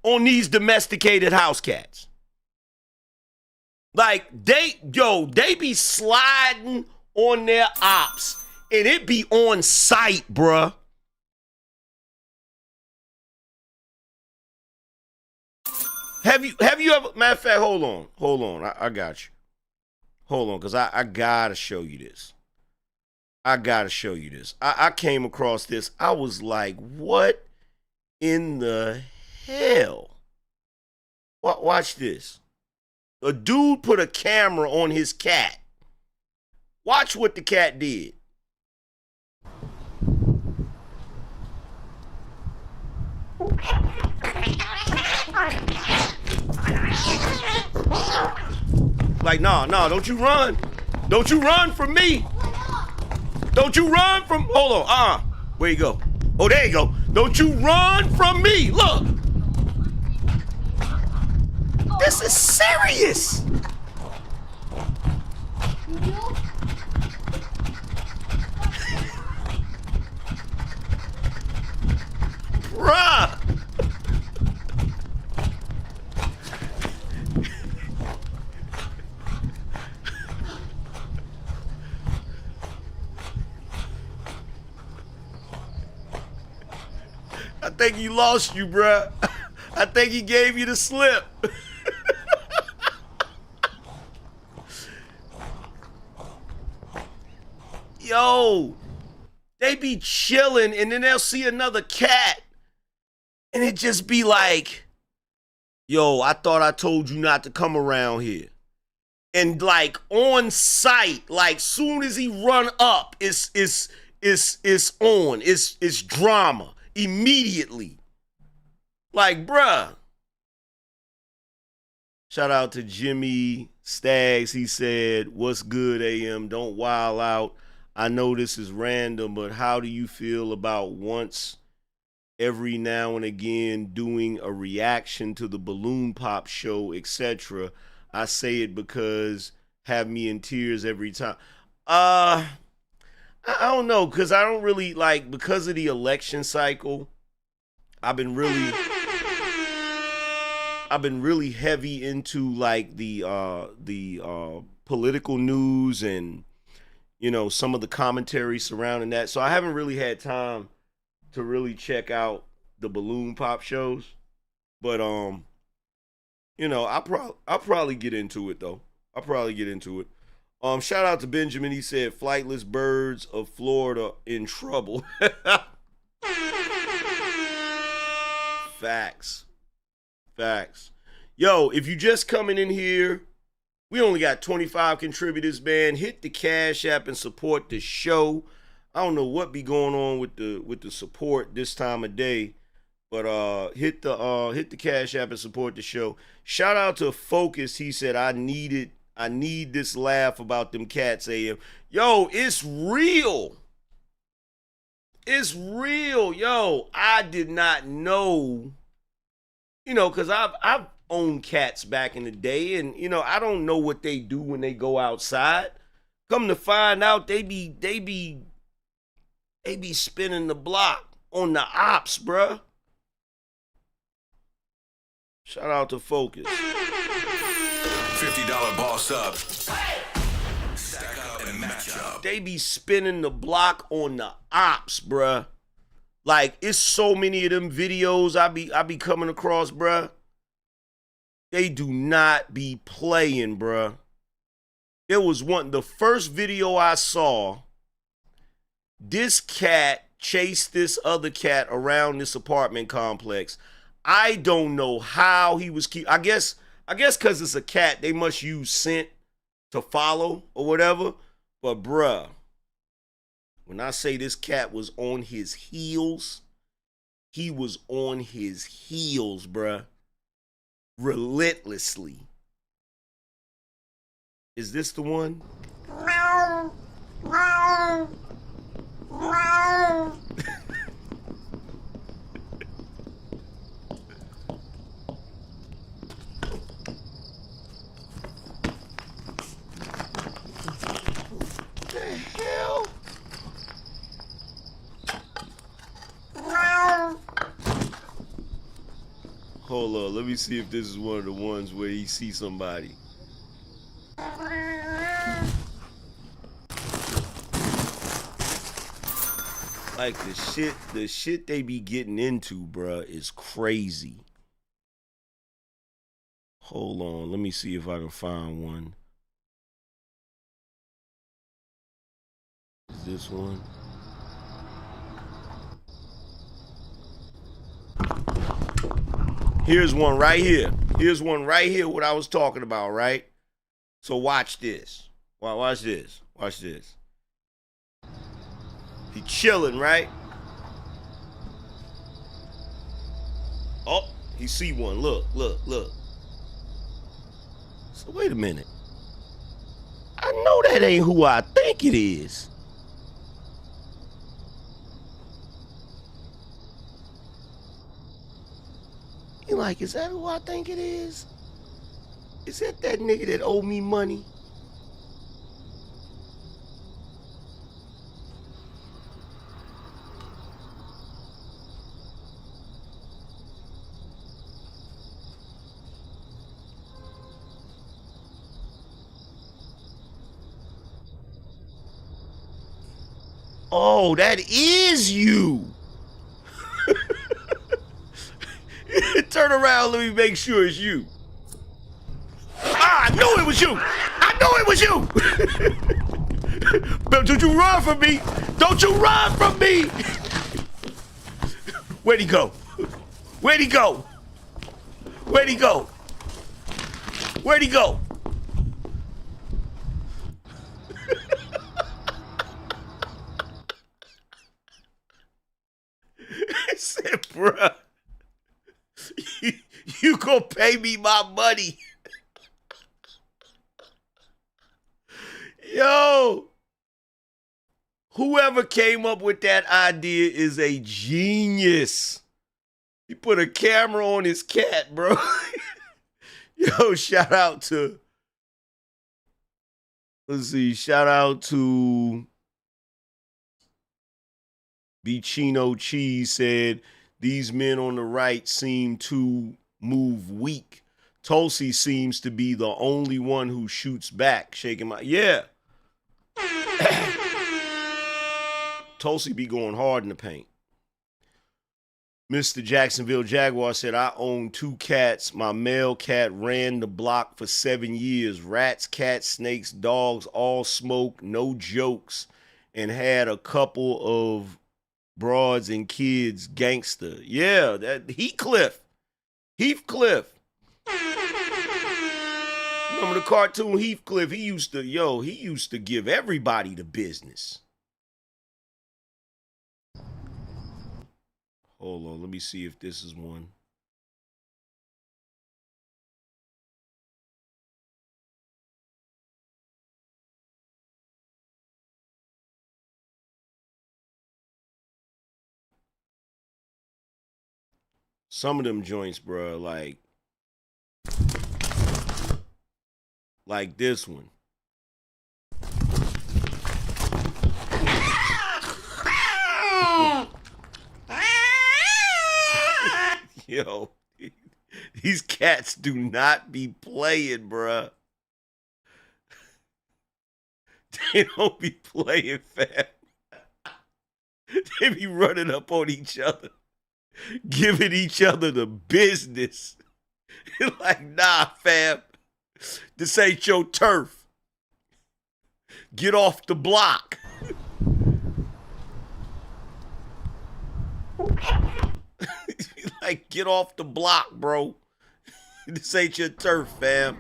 on these domesticated house cats. Like, they be sliding on their ops, and it be on site, bruh. Have you ever, matter of fact, hold on, I got you. Hold on, because I gotta show you this. I came across this. I was like, what in the hell? Watch this. A dude put a camera on his cat. Watch what the cat did. Like, no, don't you run. Don't you run from me. Don't you run from, hold on, where you go? Oh, there you go. Don't you run from me. Look. This is serious. Bruh. I think he lost you, bruh. I think he gave you the slip. Yo, they be chilling and then they'll see another cat and it just be like, yo, I thought I told you not to come around here. And like on sight, like soon as he run up, it's on. It's drama immediately. Like, bruh. Shout out to Jimmy Staggs. He said, what's good, AM? Don't wild out. I know this is random, but how do you feel about once every now and again doing a reaction to the balloon pop show, etc.? I say it because have me in tears every time. I don't know, because I don't really like, because of the election cycle, I've been really heavy into like the political news and, you know, some of the commentary surrounding that. So I haven't really had time to really check out the balloon pop shows. But you know, I'll probably get into it though. I'll probably get into it. Shout out to Benjamin. He said flightless birds of Florida in trouble. Facts. Yo, if you just coming in here, we only got 25 contributors, man. Hit the Cash App and support the show. I don't know what be going on with the support this time of day, but hit the Cash App and support the show. Shout out to Focus. He said I need this laugh about them cats, AM. Yo, it's real. It's real. Yo, I did not know. You know, because I've owned cats back in the day, and, you know, I don't know what they do when they go outside. Come to find out, they be spinning the block on the ops, bruh. Shout out to Focus. $50 boss up. Stack up and match up. They be spinning the block on the ops, bruh. Like, it's so many of them videos I be coming across, bruh. They do not be playing, bruh. There was the first video I saw, this cat chased this other cat around this apartment complex. I don't know how he was I guess because it's a cat, they must use scent to follow or whatever. But bruh, when I say this cat was on his heels, he was on his heels, bruh. Relentlessly. Is this the one? The hell? Hold on, let me see if this is one of the ones where he sees somebody. Like the shit they be getting into, bruh, is crazy. Hold on, let me see if I can find one. Is this one? Here's one right here. Here's one right here, what I was talking about, right? So watch this. Watch this. Watch this. He chilling, right? Oh, he see one. Look. So wait a minute. I know that ain't who I think it is. You like, is that who I think it is? Is that nigga that owe me money? Oh, that is you. Turn around, let me make sure it's you. I knew it was you. I knew it was you. But don't you run from me. Don't you run from me. Where'd he go? Where'd he go? Where'd he go? Where'd he go? I said, bruh, you gonna pay me my money. Yo, whoever came up with that idea is a genius. He put a camera on his cat, bro. Yo, shout out to Bicino Cheese said, these men on the right seem to move weak. Tulsi seems to be the only one who shoots back, shaking my, yeah. Tulsi be going hard in the paint. Mr. Jacksonville Jaguar said, I own 2 cats. My male cat ran the block for 7 years. Rats, cats, snakes, dogs, all smoke, no jokes, and had a couple of broads and kids, gangster. Yeah, that Heathcliff. Remember the cartoon Heathcliff? He used to give everybody the business. Hold on, let me see if this is one. Some of them joints, bro, like this one. Yo, these cats do not be playing, bruh. They don't be playing, fam. They be running up on each other, giving each other the business. Like, nah, fam. This ain't your turf. Get off the block. Like, get off the block, bro. This ain't your turf, fam.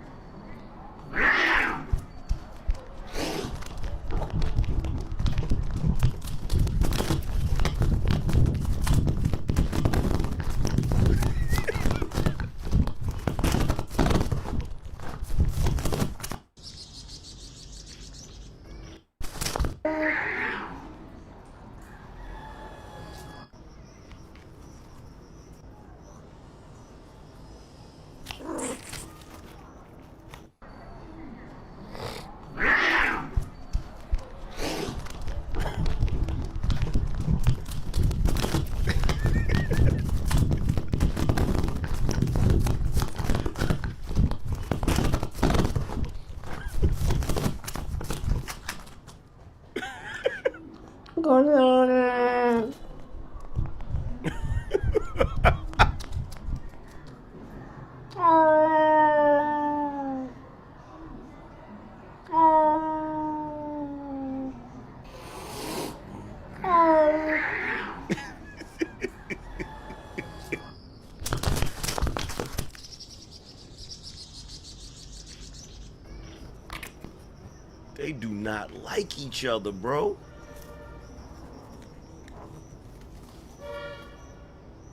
They do not like each other, bro.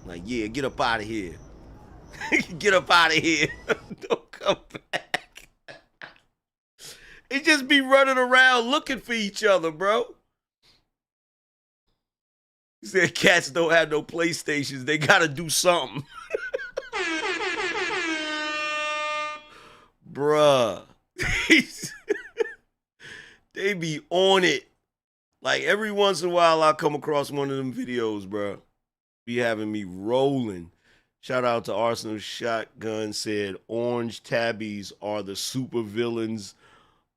Like, yeah, get up out of here. Get up out of here. Don't come back. They just be running around looking for each other, bro. He said cats don't have no PlayStations. They gotta do something. Bruh. They be on it. Like, every once in a while, I come across one of them videos, bruh. Be having me rolling. Shout out to Arsenal Shotgun, said orange tabbies are the super villains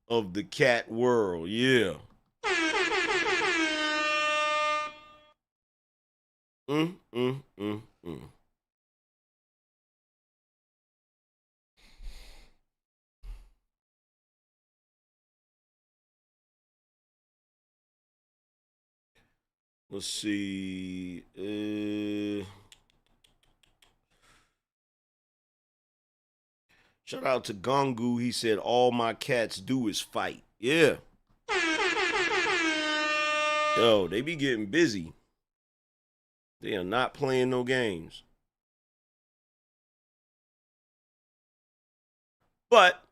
of the cat world. Yeah. Mm. Let's see. Shout out to Gongu. He said, all my cats do is fight. Yeah. Yo, they be getting busy. They are not playing no games. But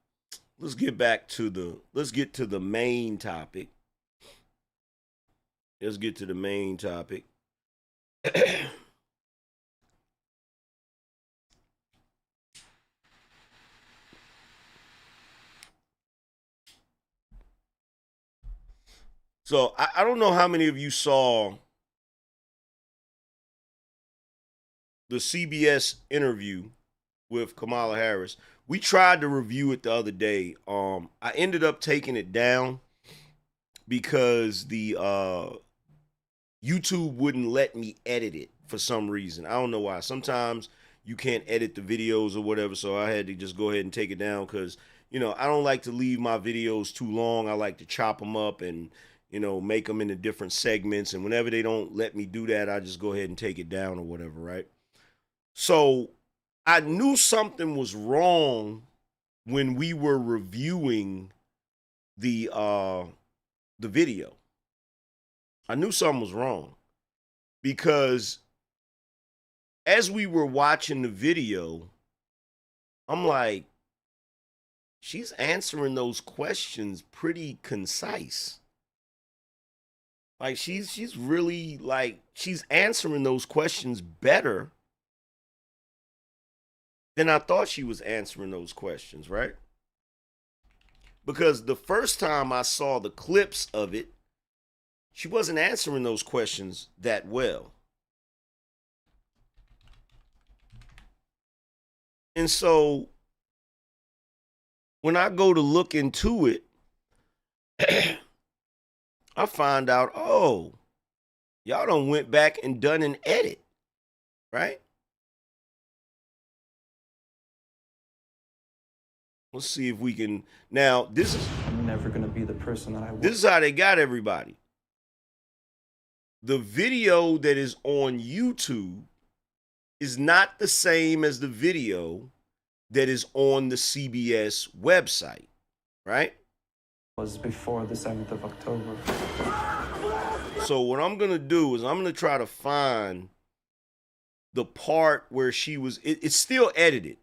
let's get to the main topic. Let's get to the main topic. So I don't know how many of you saw the CBS interview with Kamala Harris. We tried to review it the other day. I ended up taking it down because the YouTube wouldn't let me edit it for some reason. I don't know why. Sometimes you can't edit the videos or whatever, so I had to just go ahead and take it down because, you know, I don't like to leave my videos too long. I like to chop them up and, you know, make them into different segments. And whenever they don't let me do that, I just go ahead and take it down or whatever, right? So I knew something was wrong when we were reviewing the video. I knew something was wrong because as we were watching the video, I'm like, she's answering those questions pretty concise. Like she's really like she's answering those questions better than I thought she was answering those questions, right? Because the first time I saw the clips of it, she wasn't answering those questions that well. And so when I go to look into it, I find out, oh, y'all done went back and done an edit, right? Let's see if we can. Now, this is. I'm never going to be the person that I was. This is how they got everybody. The video that is on YouTube is not the same as the video that is on the CBS website, right? Was before the 7th of October. So what I'm going to do is I'm going to try to find the part where she was, it's still edited.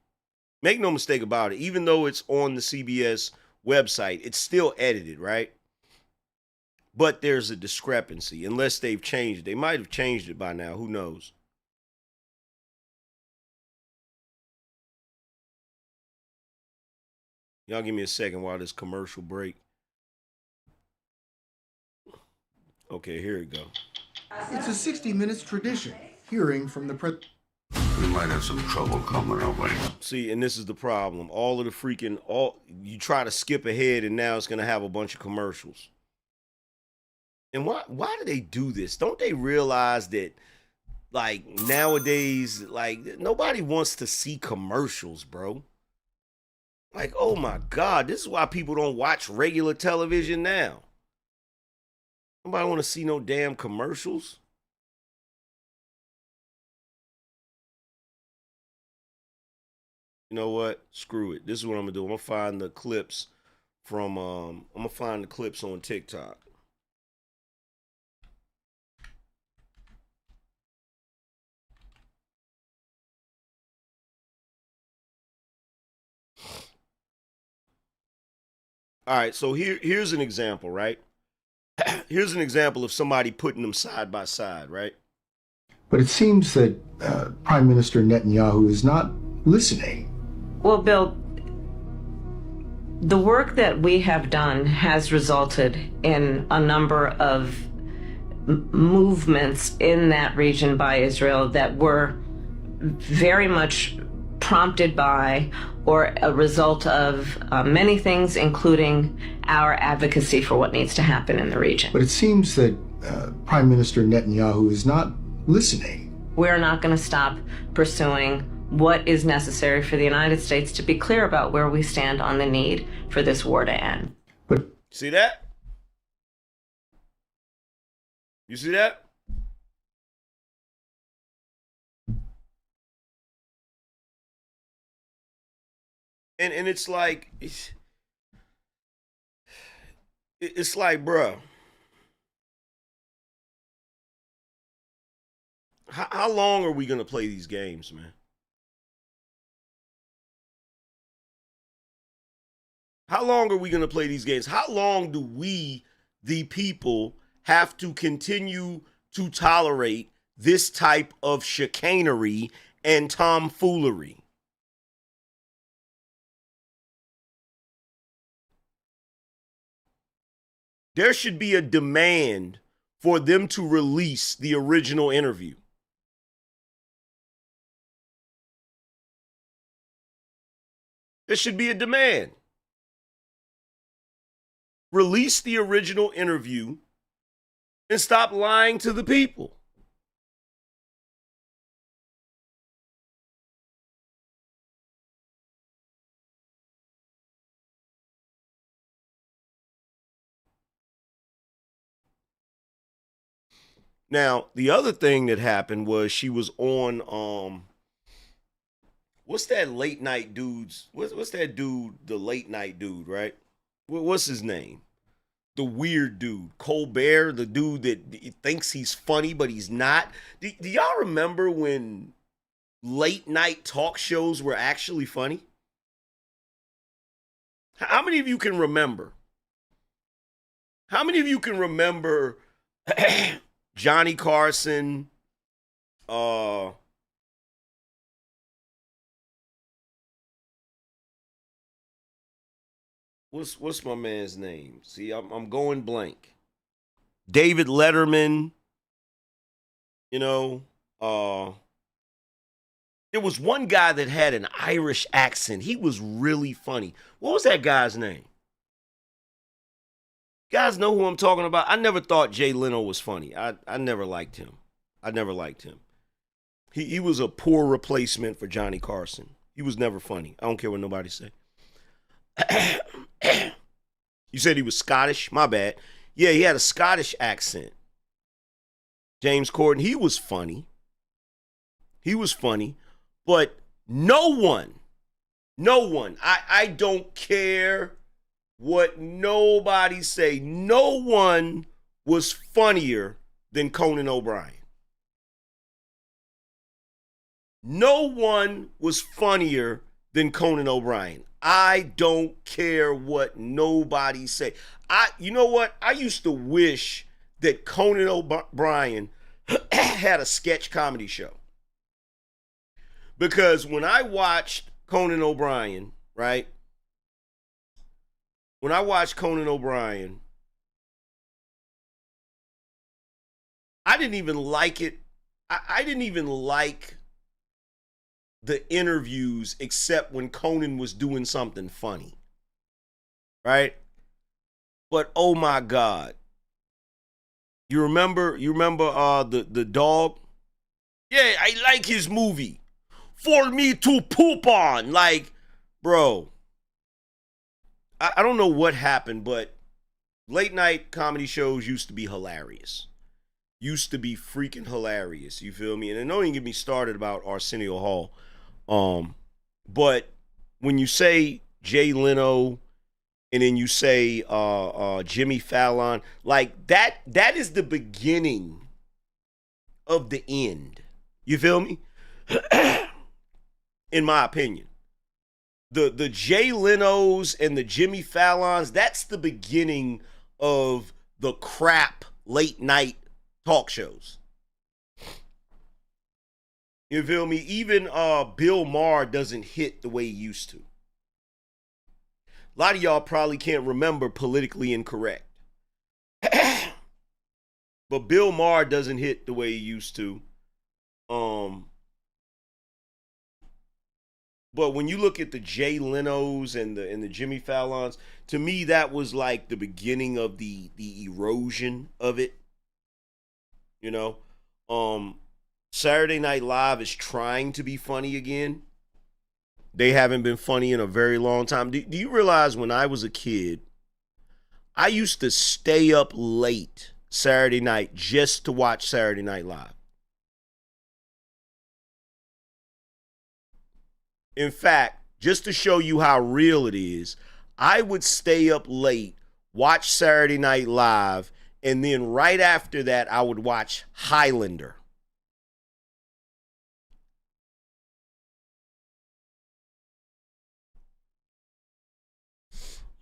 Make no mistake about it. Even though it's on the CBS website, it's still edited, right? But there's a discrepancy, unless they've changed it. They might have changed it by now. Who knows? Y'all give me a second while this commercial break. Okay, here we go. It's a 60 Minutes tradition, hearing from the president. We might have some trouble coming our way. See, and this is the problem. All of the freaking, you try to skip ahead and now it's going to have a bunch of commercials. And why do they do this? Don't they realize that, like, nowadays, like, nobody wants to see commercials, bro? Like, oh my God, this is why people don't watch regular television now. Nobody want to see no damn commercials. You know what? Screw it. This is what I'm gonna do. I'm gonna find the clips from I'm gonna find the clips on TikTok. All right, so here's an example, right? Here's an example of somebody putting them side by side, right? But it seems that Prime Minister Netanyahu is not listening. Well, Bill, the work that we have done has resulted in a number of movements in that region by Israel that were very much prompted by or a result of many things, including our advocacy for what needs to happen in the region. But it seems that Prime Minister Netanyahu is not listening. We're not going to stop pursuing what is necessary for the United States to be clear about where we stand on the need for this war to end. But see that? You see that? And it's like, it's like, bruh, how long are we going to play these games, man? How long are we going to play these games? How long do we, the people, have to continue to tolerate this type of chicanery and tomfoolery? There should be a demand for them to release the original interview. There should be a demand. Release the original interview and stop lying to the people. Now, the other thing that happened was she was on what's that late night dude's what's that dude, the late night dude, right? What's his name? The weird dude, Colbert, the dude that thinks he's funny but he's not. Do y'all remember when late night talk shows were actually funny? How many of you can remember? How many of you can remember Johnny Carson, what's my man's name? See, I'm going blank. David Letterman, you know, there was one guy that had an Irish accent. He was really funny. What was that guy's name? You guys know who I'm talking about? I never thought Jay Leno was funny. I never liked him. I never liked him. He was a poor replacement for Johnny Carson. He was never funny. I don't care what nobody say. You said he was Scottish? My bad. Yeah, he had a Scottish accent. James Corden, he was funny. He was funny. But no one, I don't care what nobody say, no one was funnier than Conan O'Brien. No one was funnier than Conan O'Brien. I don't care what nobody say. You know what? I used to wish that Conan O'Brien had a sketch comedy show. Because when I watched Conan O'Brien, right? When I watched Conan O'Brien, I didn't even like it. I didn't even like the interviews except when Conan was doing something funny. Right? But oh my God. You remember the dog? Yeah, I like his movie. For me to poop on. Like, bro. I don't know what happened, but late night comedy shows used to be hilarious. Used to be freaking hilarious. You feel me? And don't even get me started about Arsenio Hall. But when you say Jay Leno and then you say Jimmy Fallon, like that is the beginning of the end. You feel me? In my opinion. The Jay Lenos and the Jimmy Fallons, that's the beginning of the crap late night talk shows. You feel me? Even Bill Maher doesn't hit the way he used to. A lot of y'all probably can't remember Politically Incorrect. But Bill Maher doesn't hit the way he used to. But when you look at the Jay Lenos and the Jimmy Fallons, to me that was like the beginning of the erosion of it. You know? Saturday Night Live is trying to be funny again. They haven't been funny in a very long time. Do you realize when I was a kid, I used to stay up late Saturday night just to watch Saturday Night Live? In fact, just to show you how real it is, I would stay up late, watch Saturday Night Live, and then right after that, I would watch Highlander.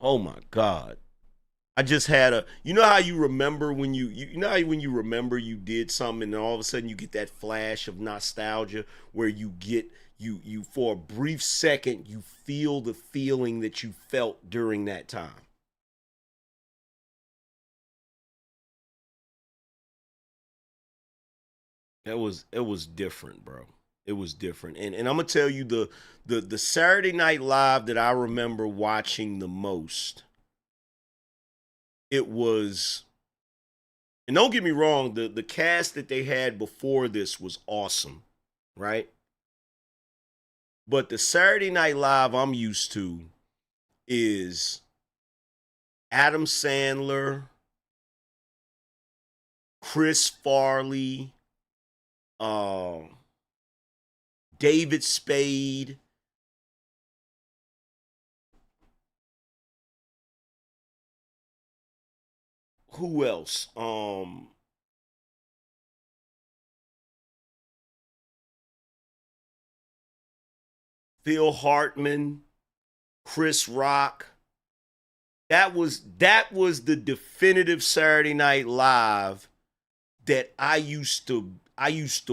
Oh my God. I just had you know how you remember when you know how when you remember you did something and then all of a sudden you get that flash of nostalgia where you get, you for a brief second, you feel the feeling that you felt during that time. It was different, bro. It was different. And I'm gonna tell you the Saturday Night Live that I remember watching the most. It was, and don't get me wrong, the cast that they had before this was awesome, right? But the Saturday Night Live I'm used to is Adam Sandler, Chris Farley, David Spade, who else? Phil Hartman, Chris Rock. That was the definitive Saturday Night Live that I used to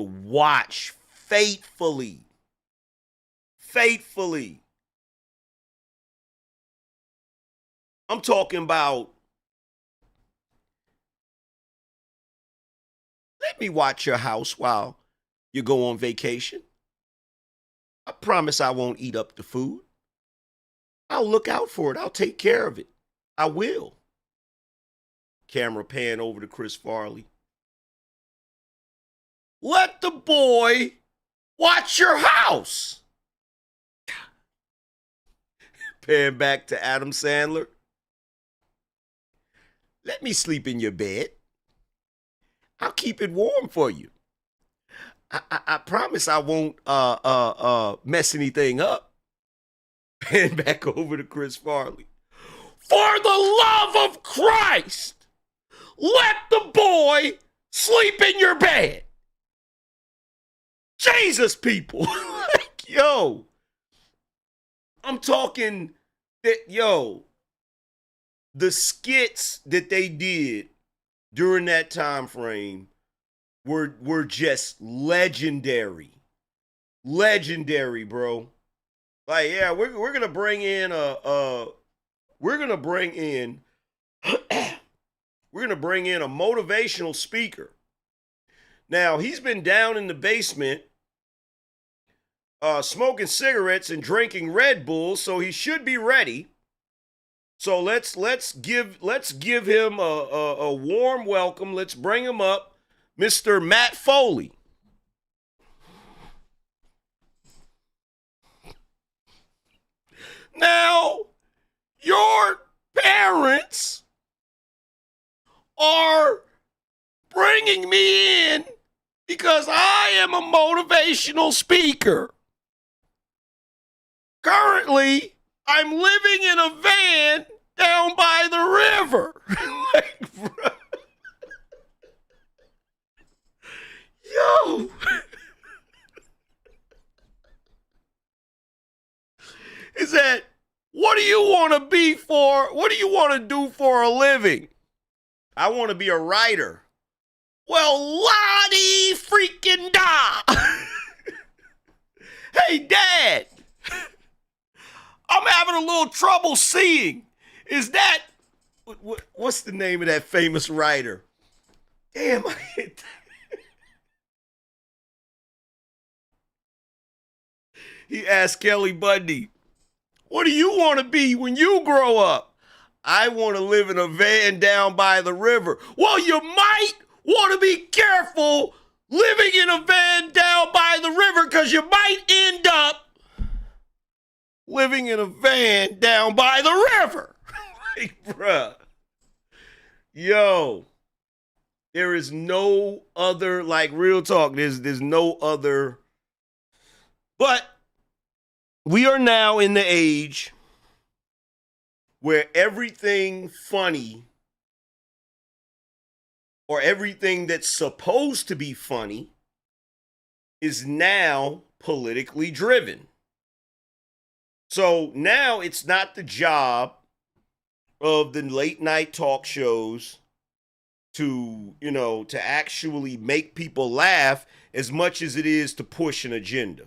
watch faithfully. Faithfully. I'm talking about, let me watch your house while you go on vacation. I promise I won't eat up the food. I'll look out for it. I'll take care of it. I will. Camera pan over to Chris Farley. Let the boy watch your house. Paying back to Adam Sandler. Let me sleep in your bed. I'll keep it warm for you. I promise I won't mess anything up. Paying back over to Chris Farley. For the love of Christ, let the boy sleep in your bed. Jesus, people. Like, yo. I'm talking that, yo, the skits that they did during that time frame were just legendary. Legendary, bro. Like, yeah, we're gonna bring in a motivational speaker. Now, he's been down in the basement smoking cigarettes and drinking Red Bull, so he should be ready. So let's give him a warm welcome. Let's bring him up, Mr. Matt Foley. Now, your parents are bringing me in because I am a motivational speaker. Currently, I'm living in a van down by the river. Like, bro. Yo. Is that, what do you want to be for? What do you want to do for a living? I want to be a writer. Well, la-dee freaking da. Hey, Dad. I'm having a little trouble seeing. Is that, what's the name of that famous writer? Damn, I hit that. He asked Kelly Bundy, what do you want to be when you grow up? I want to live in a van down by the river. Well, you might want to be careful living in a van down by the river because you might end up living in a van down by the river. Like, bruh. Yo. There is no other, like, real talk. There's no other. But we are now in the age where everything funny or everything that's supposed to be funny is now politically driven. So now it's not the job of the late night talk shows to, to actually make people laugh as much as it is to push an agenda.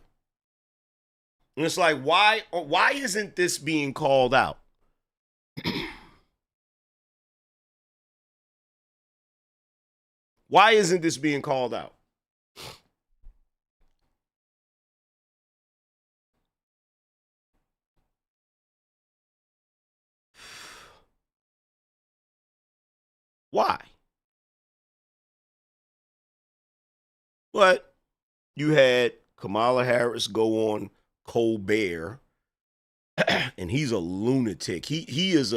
And it's like, why isn't this being called out? Why isn't this being called out? Why? But you had Kamala Harris go on Colbert, and he's a lunatic. He is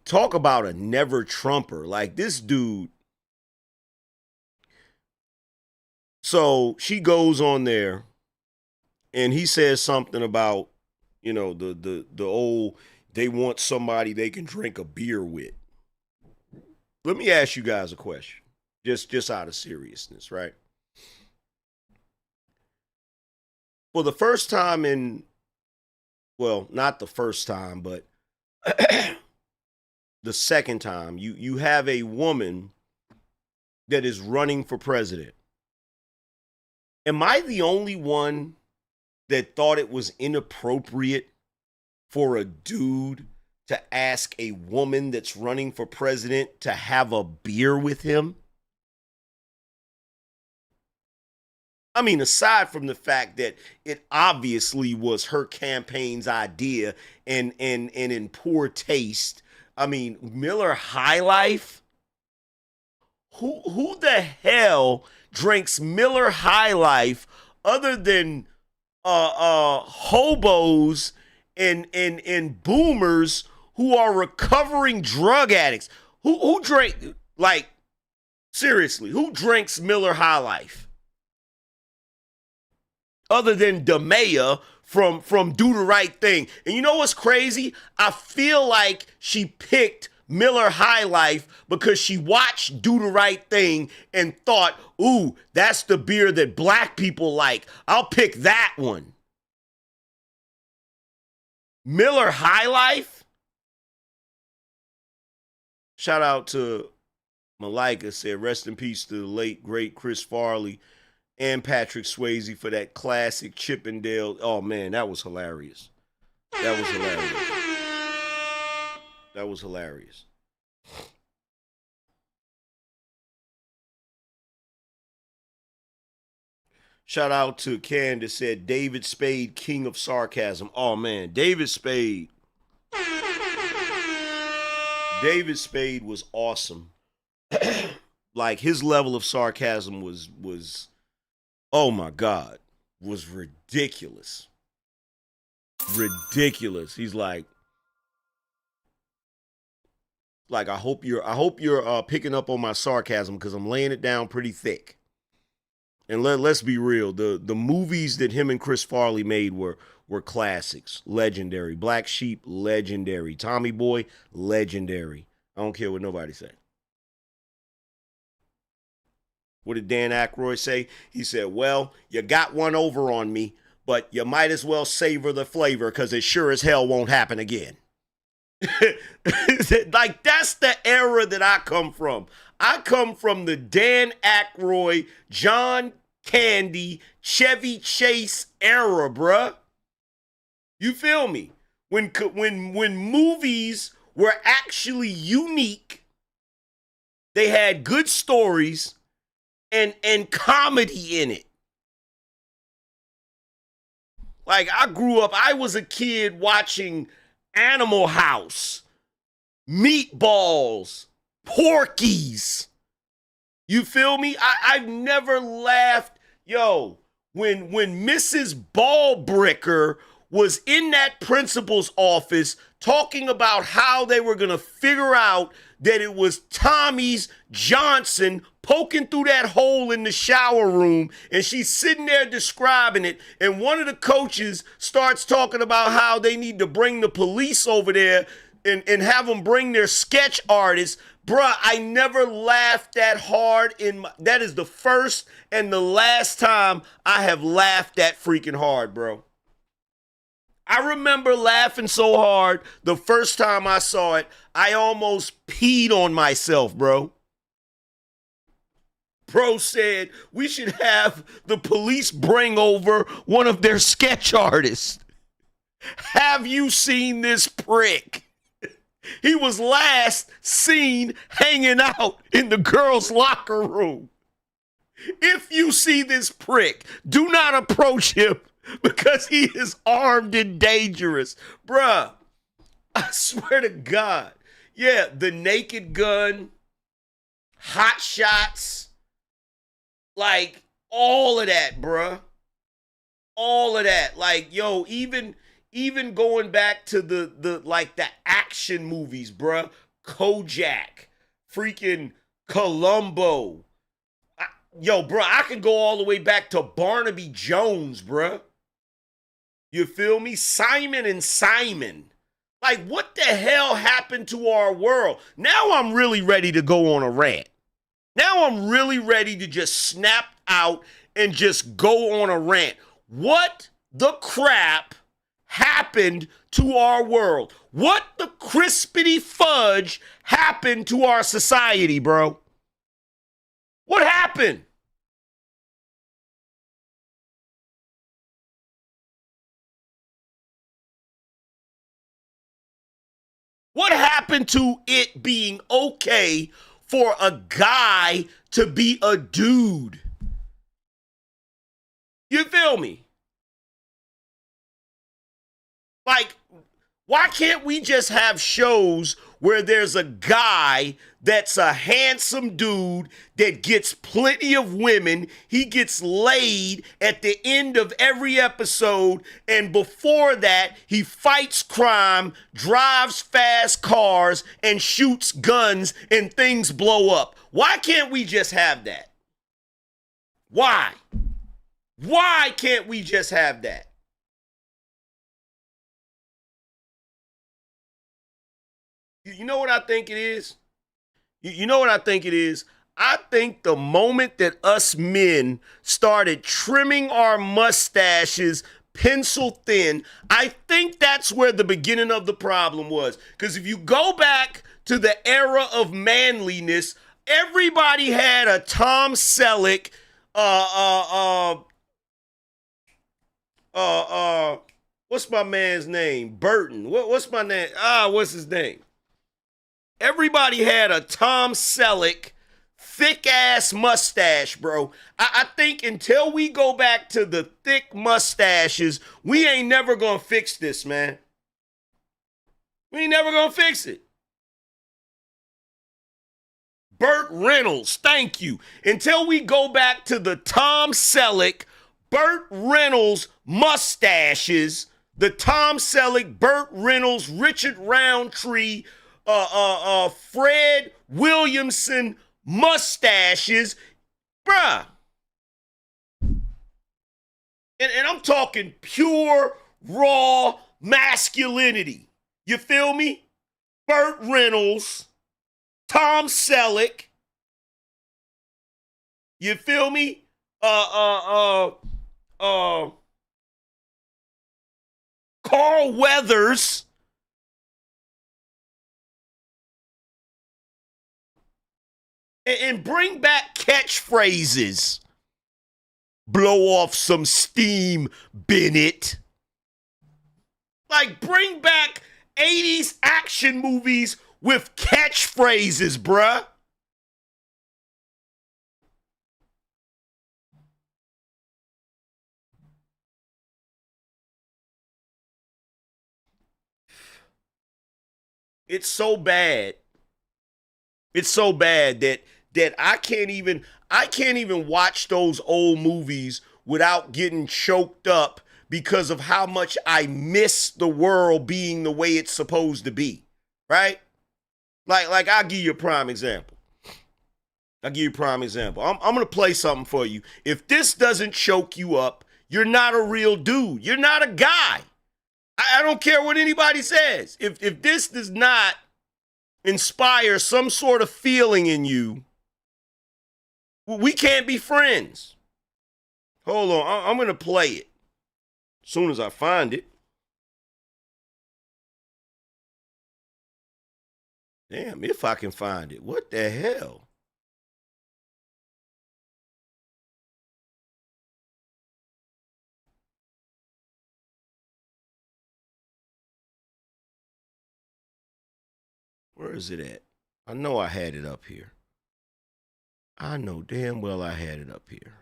talk about a never Trumper. Like, this dude. So she goes on there and he says something about, the old, they want somebody they can drink a beer with. Let me ask you guys a question, just out of seriousness, right? For the first time not the first time, but the second time, you have a woman that is running for president. Am I the only one that thought it was inappropriate for a dude to ask a woman that's running for president to have a beer with him? I mean, aside from the fact that it obviously was her campaign's idea and in poor taste. I mean, Miller High Life? Who the hell drinks Miller High Life other than hobos and boomers who are recovering drug addicts. Who drink, like, seriously, who drinks Miller High Life? Other than DeMaya from Do the Right Thing. And you know what's crazy? I feel like she picked Miller High Life because she watched Do the Right Thing and thought, ooh, that's the beer that black people like. I'll pick that one. Miller High Life? Shout out to Malika, said rest in peace to the late, great Chris Farley and Patrick Swayze for that classic Chippendale. Oh, man, that was hilarious. That was hilarious. That was hilarious. Shout out to Ken that said David Spade, king of sarcasm. Oh, man, David Spade. David Spade was awesome. Like, his level of sarcasm was oh my God, was ridiculous. Ridiculous. He's like I hope you're picking up on my sarcasm because I'm laying it down pretty thick. And let's be real, the movies that him and Chris Farley made were classics, legendary. Black Sheep, legendary. Tommy Boy, legendary. I don't care what nobody say. What did Dan Aykroyd say? He said, well, you got one over on me, but you might as well savor the flavor because it sure as hell won't happen again. Like, that's the era that I come from. I come from the Dan Aykroyd, John Candy, Chevy Chase era, bruh. You feel me? When movies were actually unique, they had good stories, and comedy in it. Like, I was a kid watching Animal House, Meatballs, Porky's. You feel me? I've never laughed. Yo, when Mrs. Ballbricker was in that principal's office talking about how they were going to figure out that it was Tommy's Johnson poking through that hole in the shower room, and she's sitting there describing it, and one of the coaches starts talking about how they need to bring the police over there and have them bring their sketch artists. Bruh, I never laughed that hard that is the first and the last time I have laughed that freaking hard, bro. I remember laughing so hard the first time I saw it, I almost peed on myself, bro. Bro said we should have the police bring over one of their sketch artists. Have you seen this prick? He was last seen hanging out in the girls' locker room. If you see this prick, do not approach him because he is armed and dangerous. Bruh, I swear to God. Yeah, the Naked Gun, Hot Shots, like all of that, bruh. All of that. Like, yo, even going back to the action movies, bruh. Kojak, freaking Columbo. Yo, bruh, I could go all the way back to Barnaby Jones, bruh. You feel me? Simon and Simon. Like, what the hell happened to our world? Now I'm really ready to go on a rant. Now I'm really ready to just snap out and just go on a rant. What the crap happened to our world? What the crispity fudge happened to our society, bro? What happened? What happened to it being okay for a guy to be a dude? You feel me? Like, Why can't we just have shows where there's a guy that's a handsome dude that gets plenty of women, he gets laid at the end of every episode, and before that, he fights crime, drives fast cars, and shoots guns, and things blow up? Why can't we just have that? Why? Why can't we just have that? You know what I think it is? You know what I think it is? I think the moment that us men started trimming our mustaches pencil thin, I think that's where the beginning of the problem was. Because if you go back to the era of manliness, everybody had a Tom Selleck, what's my man's name? Burton. What's my name? What's his name? Everybody had a Tom Selleck thick-ass mustache, bro. I think until we go back to the thick mustaches, we ain't never gonna fix this, man. We ain't never gonna fix it. Burt Reynolds, thank you. Until we go back to the Tom Selleck, Burt Reynolds mustaches, the Tom Selleck, Burt Reynolds, Richard Roundtree, Fred Williamson mustaches, bruh. And I'm talking pure, raw masculinity. You feel me? Burt Reynolds, Tom Selleck. You feel me? Carl Weathers. And bring back catchphrases. Blow off some steam, Bennett. Like, bring back 80s action movies with catchphrases, bruh. It's so bad. It's so bad that I can't even watch those old movies without getting choked up because of how much I miss the world being the way it's supposed to be. Right? Like I'll give you a prime example. I'm gonna play something for you. If this doesn't choke you up, you're not a real dude. You're not a guy. I don't care what anybody says. If this does not inspire some sort of feeling in you, we can't be friends. Hold on, I'm going to play it as soon as I find it. Damn, if I can find it. What the hell? Where is it at? I know I had it up here. I know damn well I had it up here.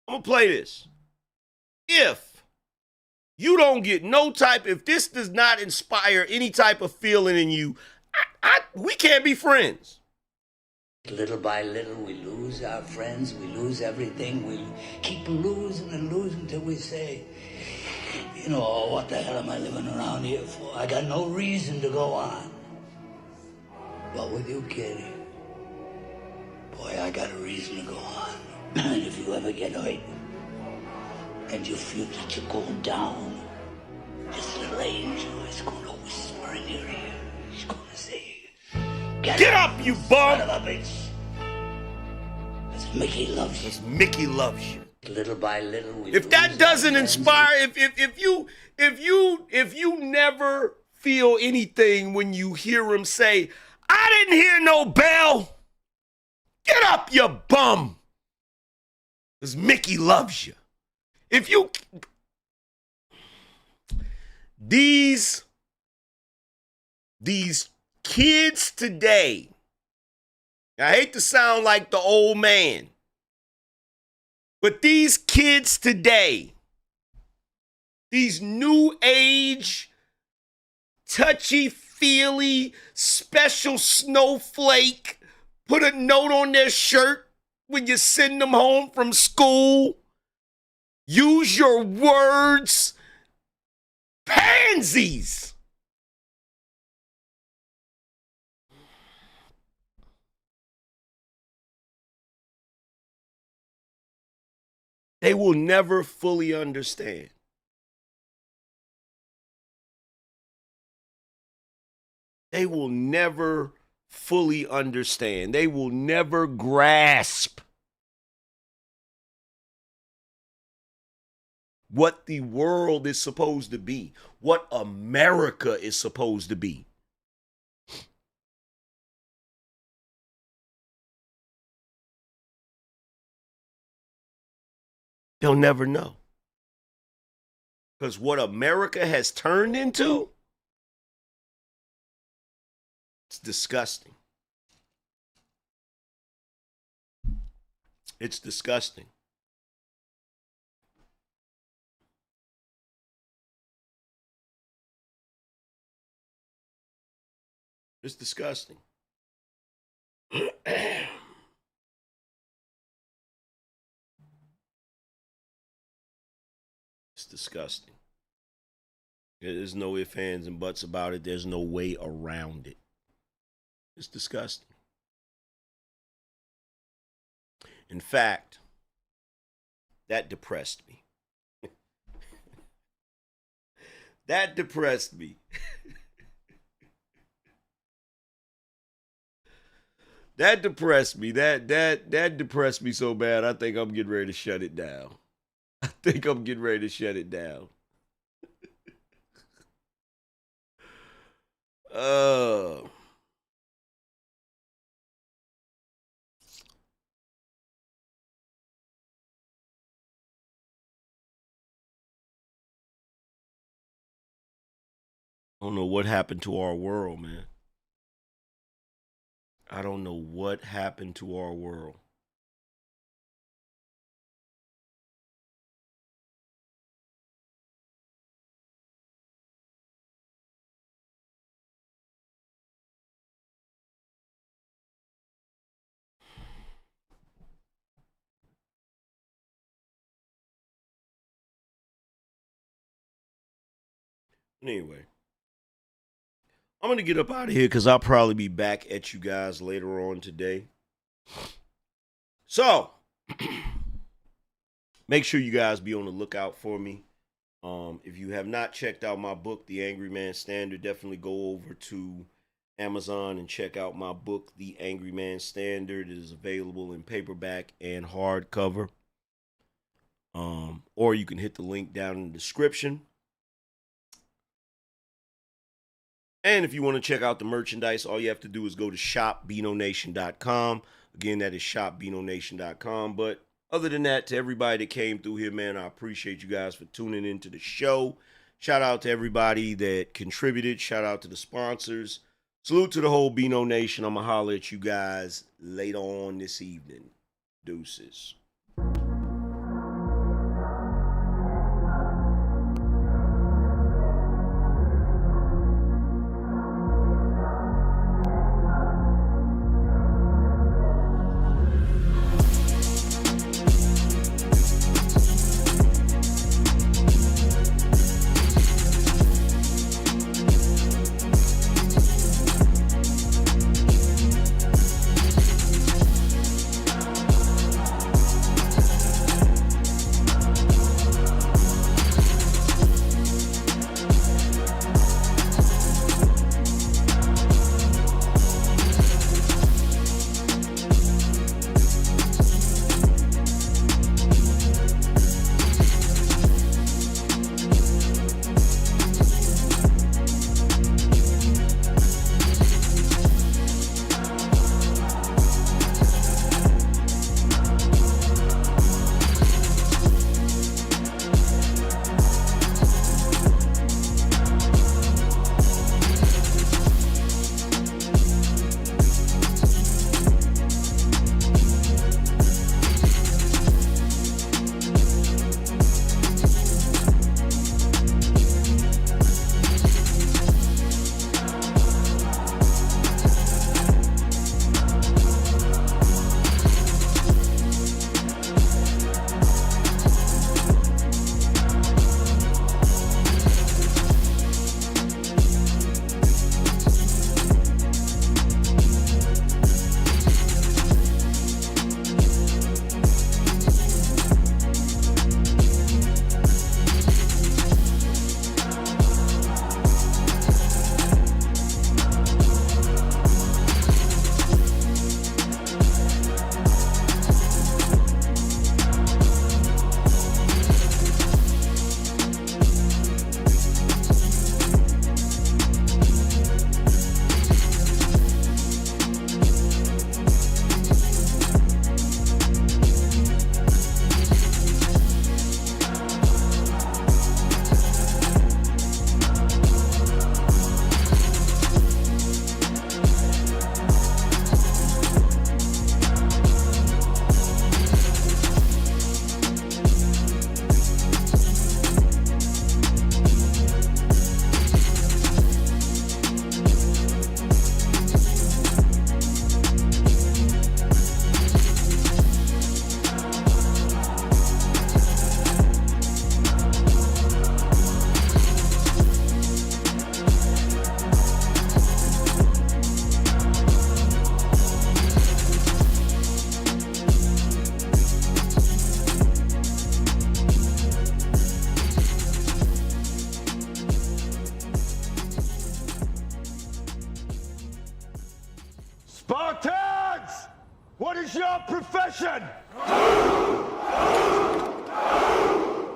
I'm going to play this. If you don't get if this does not inspire any type of feeling in you, we can't be friends. Little by little, we lose our friends, we lose everything, we keep losing and losing till we say, you know, what the hell am I living around here for? I got no reason to go on. But with you, Kitty, boy, I got a reason to go on. And if you ever get hurt and you feel that you're going down, this little angel is going to whisper in your ear. He's going to say, Get up, you bum! Son of a bitch. Mickey loves you. Mickey loves you. Little by little. If that doesn't inspire, if you never feel anything when you hear him say, "I didn't hear no bell," get up, you bum. Because Mickey loves you. If you these These kids today, I hate to sound like the old man, but these kids today, these new age, touchy-feely, special snowflake, put a note on their shirt when you send them home from school, use your words, pansies. They will never fully understand. They will never fully understand. They will never grasp what the world is supposed to be, what America is supposed to be. They'll never know. Because what America has turned into, it's disgusting. It's disgusting. It's disgusting. It's disgusting. There's no ifs, ands, and buts about it. There's no way around it. It's disgusting. In fact, that depressed me. That depressed me. That depressed me. That depressed me so bad, I think I'm getting ready to shut it down. I think I'm getting ready to shut it down. I don't know what happened to our world, man. I don't know what happened to our world. Anyway, I'm going to get up out of here because I'll probably be back at you guys later on today. So, make sure you guys be on the lookout for me. If you have not checked out my book, The Angryman Standard, definitely go over to Amazon and check out my book, The Angryman Standard. It is available in paperback and hardcover. Or you can hit the link down in the description. And if you want to check out the merchandise, all you have to do is go to shopBinoNation.com. Again, that is shopBinoNation.com. But other than that, to everybody that came through here, man, I appreciate you guys for tuning into the show. Shout out to everybody that contributed. Shout out to the sponsors. Salute to the whole BINO Nation. I'm going to holler at you guys later on this evening. Deuces. Nation!